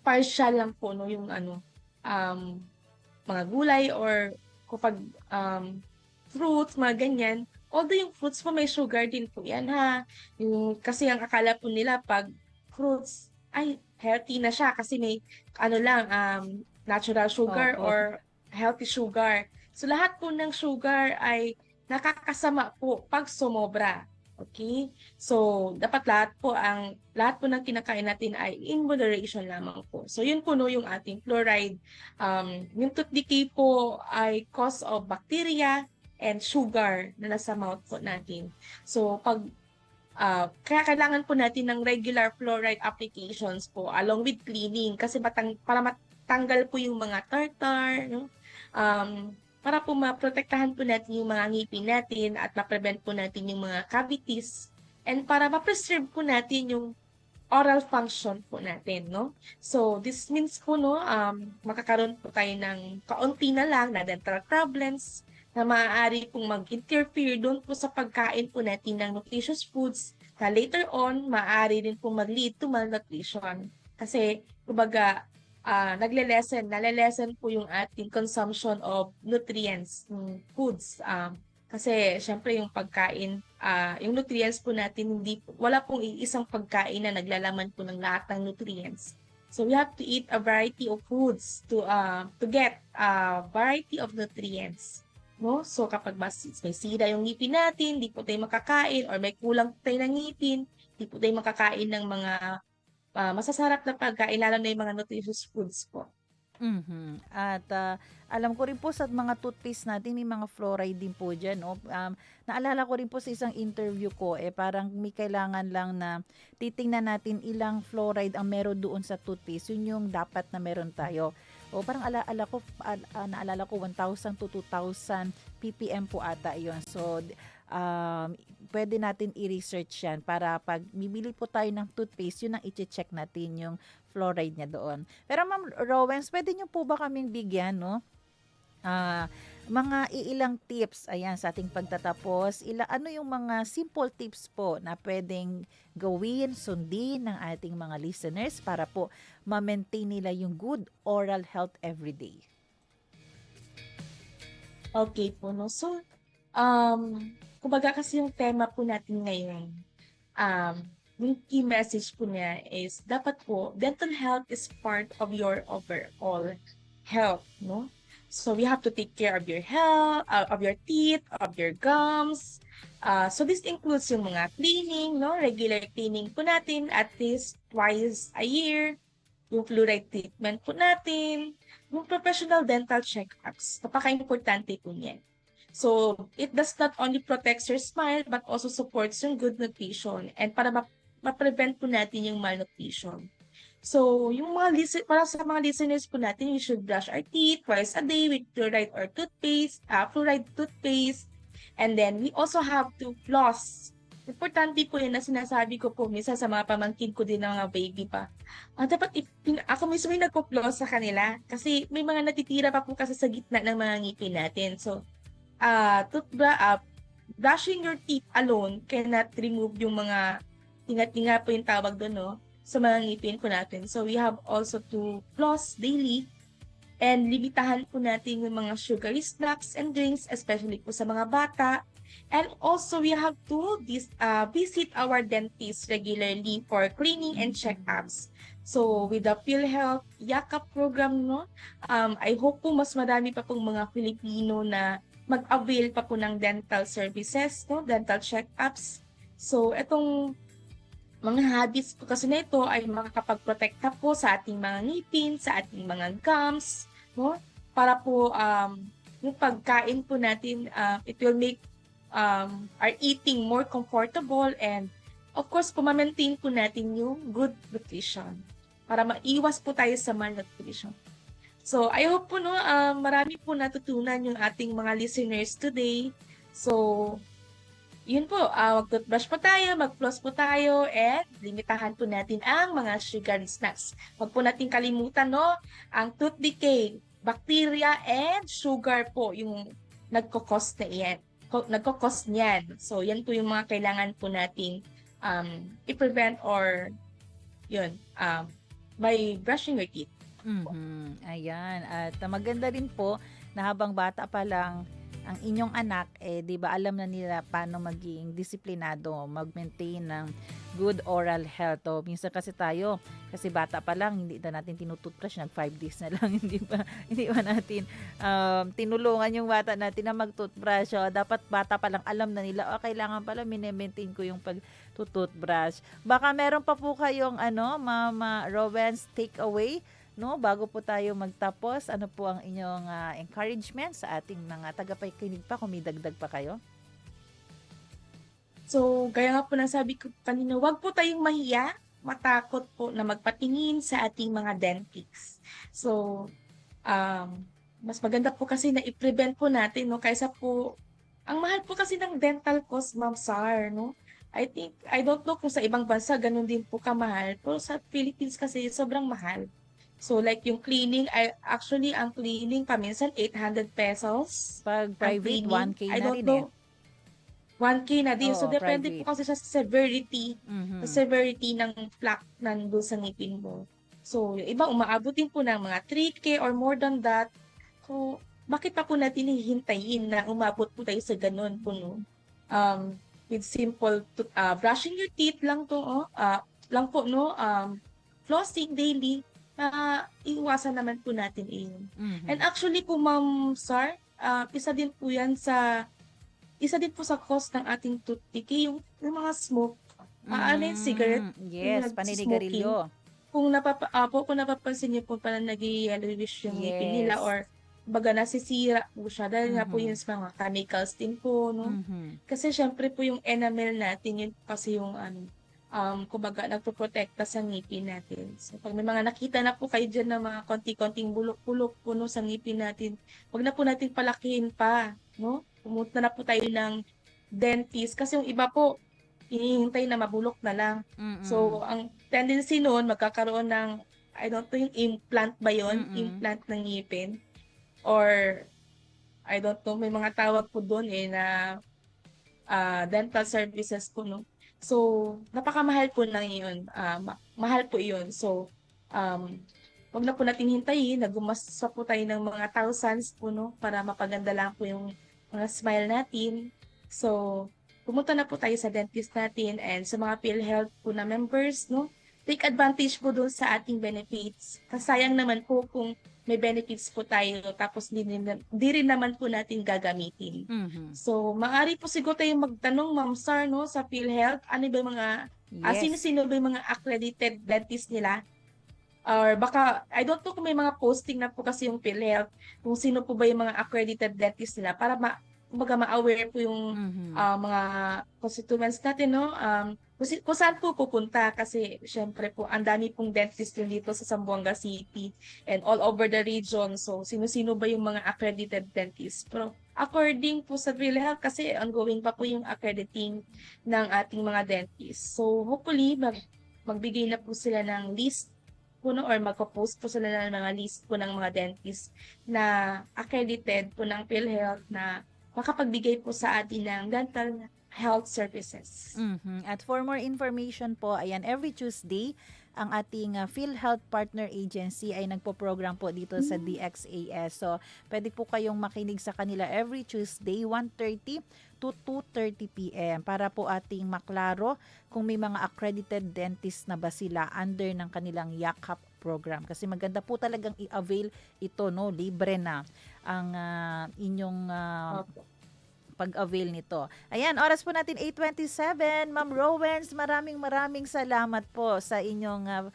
partial lang po no yung mga gulay or kapag fruits, mga ganyan. Although yung fruits po may sugar din po yan ha. Kasi ang akala po nila pag fruits ay healthy na siya kasi may natural sugar or healthy sugar. So lahat po ng sugar ay nakakasama po pag sumobra. Okay? So, dapat lahat po ng kinakain natin ay in moderation lamang po. So, yun po no yung ating fluoride. Yung tooth decay po ay cause of bacteria and sugar na nasa mouth po natin. So, kaya kailangan po natin ng regular fluoride applications po along with cleaning kasi para matanggal po yung mga tartar, no? Para po maprotektahan po natin yung mga ngipin natin at ma-prevent po natin yung mga cavities and para ma-preserve po natin yung oral function po natin, no? So, this means po, no, makakaroon po tayo ng kaunti na lang na dental problems na maaari pong mag-interfere doon po sa pagkain po natin ng nutritious foods na later on, maaari din po mag-lead to malnutrition. Kasi, kumbaga, nalilesen po yung ating consumption of nutrients, foods. Kasi syempre yung pagkain, yung nutrients po natin, wala pong isang pagkain na naglalaman po ng lahat ng nutrients. So we have to eat a variety of foods to get a variety of nutrients. no? So kapag may sira yung ngipin natin, di po tayo makakain or may kulang tayo ng ngipin, di po tayo makakain ng mga masasarap na pagkain, lalo na yung mga nutritious foods po. Mhm. At alam ko rin po sa mga toothpaste natin may mga fluoride din po diyan, no. Naalala ko rin po sa isang interview ko parang may kailangan lang na titingnan natin ilang fluoride ang meron doon sa toothpaste. Yun yung dapat na meron tayo. O parang naalala ko 1,000 to 2,000 ppm po ata 'yon. So pwede natin i-research yan para pag bibili po tayo ng toothpaste, yun ang i-check natin yung fluoride niya doon. Pero Ma'am Rowens, pwede niyo po ba kaming bigyan, no? Mga iilang tips, ayan, sa ating pagtatapos. Ano yung mga simple tips po na pwedeng gawin, sundin ng ating mga listeners para po ma-maintain nila yung good oral health everyday? Okay po, no? So, kumbaga kasi yung tema po natin ngayon, yung key message po niya is dapat po, dental health is part of your overall health, no? So, we have to take care of your health, of your teeth, of your gums. So, this includes yung mga cleaning, no? Regular cleaning po natin at least twice a year. Yung fluoride treatment po natin. Yung professional dental check-ups. Napaka-importante po niyan. So, it does not only protects your smile but also supports yung good nutrition and para ma-prevent po natin yung malnutrition. So, yung para sa mga listeners po natin, we should brush our teeth twice a day with fluoride toothpaste. And then, we also have to floss. Importante po yun na sinasabi ko po minsan sa mga pamangkin ko din ng mga baby pa. Dapat ako mismo yung nagpo-floss sa kanila kasi may mga natitira pa po kasi sa gitna ng mga ngipin natin. So, brushing your teeth alone cannot remove yung mga tinga-tinga po yung tawag doon, no? Sa mga ngipin po natin. So, we have also to floss daily and limitahan po natin yung mga sugary snacks and drinks, especially po sa mga bata. And also, we have to visit our dentist regularly for cleaning and check-ups. So, with the PhilHealth Yakap program, no? I hope po mas marami pa pong mga Filipino na mag-avail pa po ng dental services, no? Dental check-ups. So, itong mga habits po kasi na ito ay makakapag-protekta po sa ating mga ngipin, sa ating mga gums, no? Para po yung pagkain po natin, it will make our eating more comfortable and of course po ma-maintain po natin yung good nutrition para maiwas po tayo sa malnutrition. So, I hope po, no, marami po natutunan yung ating mga listeners today. So, yun po, mag-toothbrush po tayo, mag-floss po tayo, and limitahan po natin ang mga sugary snacks. Huwag po natin kalimutan, no, ang tooth decay, bacteria, and sugar po yung nagkakos niyan. So, yan po yung mga kailangan po natin i-prevent or yun, by brushing your teeth. Ayan. At maganda rin po na habang bata pa lang ang inyong anak, 'di ba alam na nila paano maging disiplinado, mag-maintain ng good oral health. O, minsan kasi bata pa lang, hindi na natin tinutoothbrush, 5 days na lang, hindi pa natin tinulungan yung bata natin na mag-toothbrush. So, dapat bata pa lang alam na nila, kailangan pala mine-maintain ko yung pag-toothbrush. Baka meron pa po kayong Mama Rowens take away, no, bago po tayo magtapos, ano po ang inyong encouragement sa ating mga tagapakikinig pa kung may dagdag pa kayo? So, gaya nga po ng sabi ko kanina, wag po tayong mahiya, matakot po na magpatingin sa ating mga dentists. So, mas maganda po kasi na i-prevent po natin, no, kaysa po, ang mahal po kasi ng dental cost, Ma'am Sar, no? I don't know kung sa ibang bansa ganun din po kamahal, pero sa Philippines kasi sobrang mahal. So, like yung cleaning, ang cleaning paminsan 800 pesos. Pag private, 1K na I don't rin know. 1K na din. Oo, So, depende private. po kasi sa severity. Mhm. Sa severity ng plaque nandun sa ngipin mo. So, yung iba umaabutin po ng mga 3K or more than that. So, bakit pa po natin hihintayin na umabot po tayo sa ganun po, no? With simple brushing your teeth lang to, lang po, no? Flossing daily. Iwasan naman po natin yun. Mhm. And actually po, Ma'am Sar, isa din po sa cause ng ating tooth decay, yung mga smoke, ano yung cigarette, yung Yes, nag-smoking. paninigarilyo. Kung napapansin niyo po parang nag-yellowish yung ngipin nila Yes. or baga nasisira po siya dahil nga po Mhm. yun sa mga chemicals din po, no? Mhm. Kasi syempre po yung enamel natin, yun kasi yung kumbaga nagpoprotekta sa ngipin natin. So pag may mga nakita na po kayo dyan na mga konti-konting bulok-bulok po no, sa ngipin natin, wag na po natin palakihin pa, no? Pumunta na po tayo ng dentist kasi yung iba po, hinihintay na mabulok na lang. So, ang tendency noon, magkakaroon ng, I don't know, yung implant ba yun? Implant ng ngipin? Or, I don't know, may mga tawag po doon na dental services po, no? So, napakamahal po na yun. Mahal po yun. So, wag na po natin hintayin. Nagumasa po tayo ng mga thousands po, no? Para mapaganda lang po yung mga smile natin. So, pumunta na po tayo sa dentist natin and sa mga PhilHealth po na members, no? Take advantage po doon sa ating benefits. Kasayang naman po kung may benefits po tayo tapos di rin naman po natin gagamitin. Mhm. So, maaari po siguro tayong magtanong, Ma'am Sar, no, sa PhilHealth, ano ba yung mga, Yes. sino-sino ba yung mga accredited dentist nila? Or baka, I don't know kung may mga posting na po kasi yung PhilHealth, kung sino po ba yung mga accredited dentist nila para kumbaga ma-aware po yung mga constituents natin, no? Kung saan po pupunta kasi syempre po ang dami pong dentist din dito sa Zamboanga City and all over the region. So, sino-sino ba yung mga accredited dentists? Pero according po sa PhilHealth kasi ongoing pa po yung accrediting ng ating mga dentists. So, hopefully, magbigay na po sila ng list po no, or magpo-post po sila ng mga list po ng mga dentists na accredited po ng PhilHealth na makapagbigay po sa atin ng dental health services. Mhm. At for more information po, ayan, every Tuesday, ang ating PhilHealth Partner Agency ay nagpo-program po dito sa DXAS. So, pwede po kayong makinig sa kanila every Tuesday, 1:30 to 2:30 p.m. para po ating maklaro kung may mga accredited dentist na ba sila under ng kanilang yakap program. Kasi maganda po talagang i-avail ito, no? Libre na ang inyong pag-avail nito. Ayan, oras po natin 8:27. Ma'am Rowens, maraming salamat po sa inyong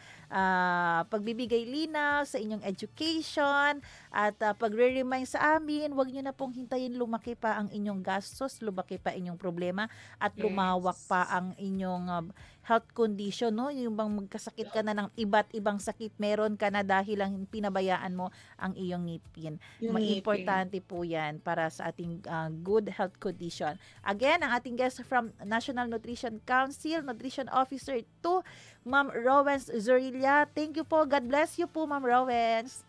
pagbibigay linaw, sa inyong education, at pagre-remind sa amin, huwag nyo na pong hintayin lumaki pa ang inyong gastos, lumaki pa inyong problema, at lumawak pa ang inyong health condition, no? Yung bang magkasakit ka na ng iba't ibang sakit, meron ka na dahil lang pinabayaan mo ang iyong ngipin. Importante po yan para sa ating good health condition. Again, ang ating guest from National Nutrition Council, Nutrition Officer 2, Ma'am Rowens Zorilla. Thank you po. God bless you po, Ma'am Rowens.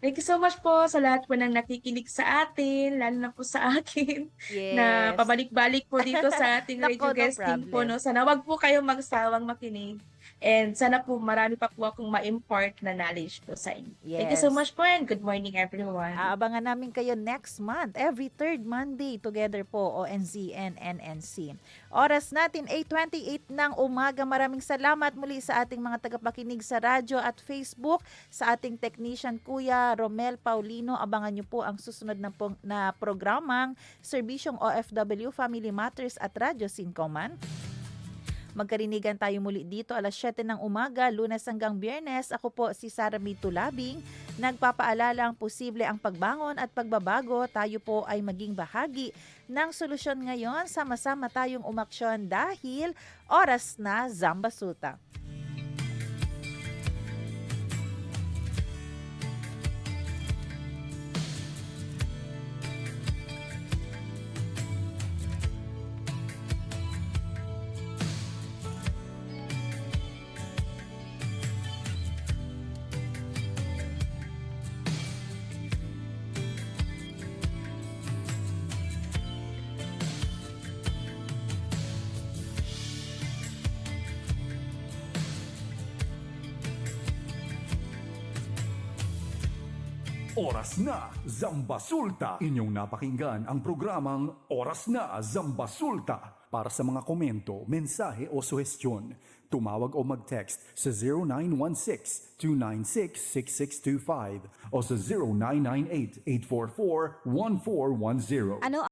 Thank you so much po sa lahat po ng nakikinig sa atin, lalo na po sa akin, na Yes. pabalik-balik po dito sa ating radio Nako, no guesting po. problem. No? Sana wag po kayong magsawang makinig. And sana po marami pa po akong ma-impart na knowledge po sa inyo. Thank you so Yes. much po and good morning everyone. Aabangan namin kayo next month, every third Monday, together po, ONZ and NNC. Oras natin, 8:28 ng umaga. Maraming salamat muli sa ating mga tagapakinig sa radyo at Facebook, sa ating technician Kuya Romel Paulino. Abangan niyo po ang susunod na programang Serbisyong OFW Family Matters at Radyo Sincoman. Magkarinigan tayo muli dito alas 7 ng umaga, Lunes hanggang Biyernes. Ako po si Sara May Tulabing, nagpapaalalang posible ang pagbangon at pagbabago. Tayo po ay maging bahagi ng solusyon ngayon. Sama-sama tayong umaksyon dahil oras na Zambasuta. Oras na Zambasulta. Inyong napakinggan ang programang Oras na Zambasulta. Para sa mga komento, mensahe o suhestyon, tumawag o mag-text sa 0916-296-6625 o sa 0998-844-1410. Ano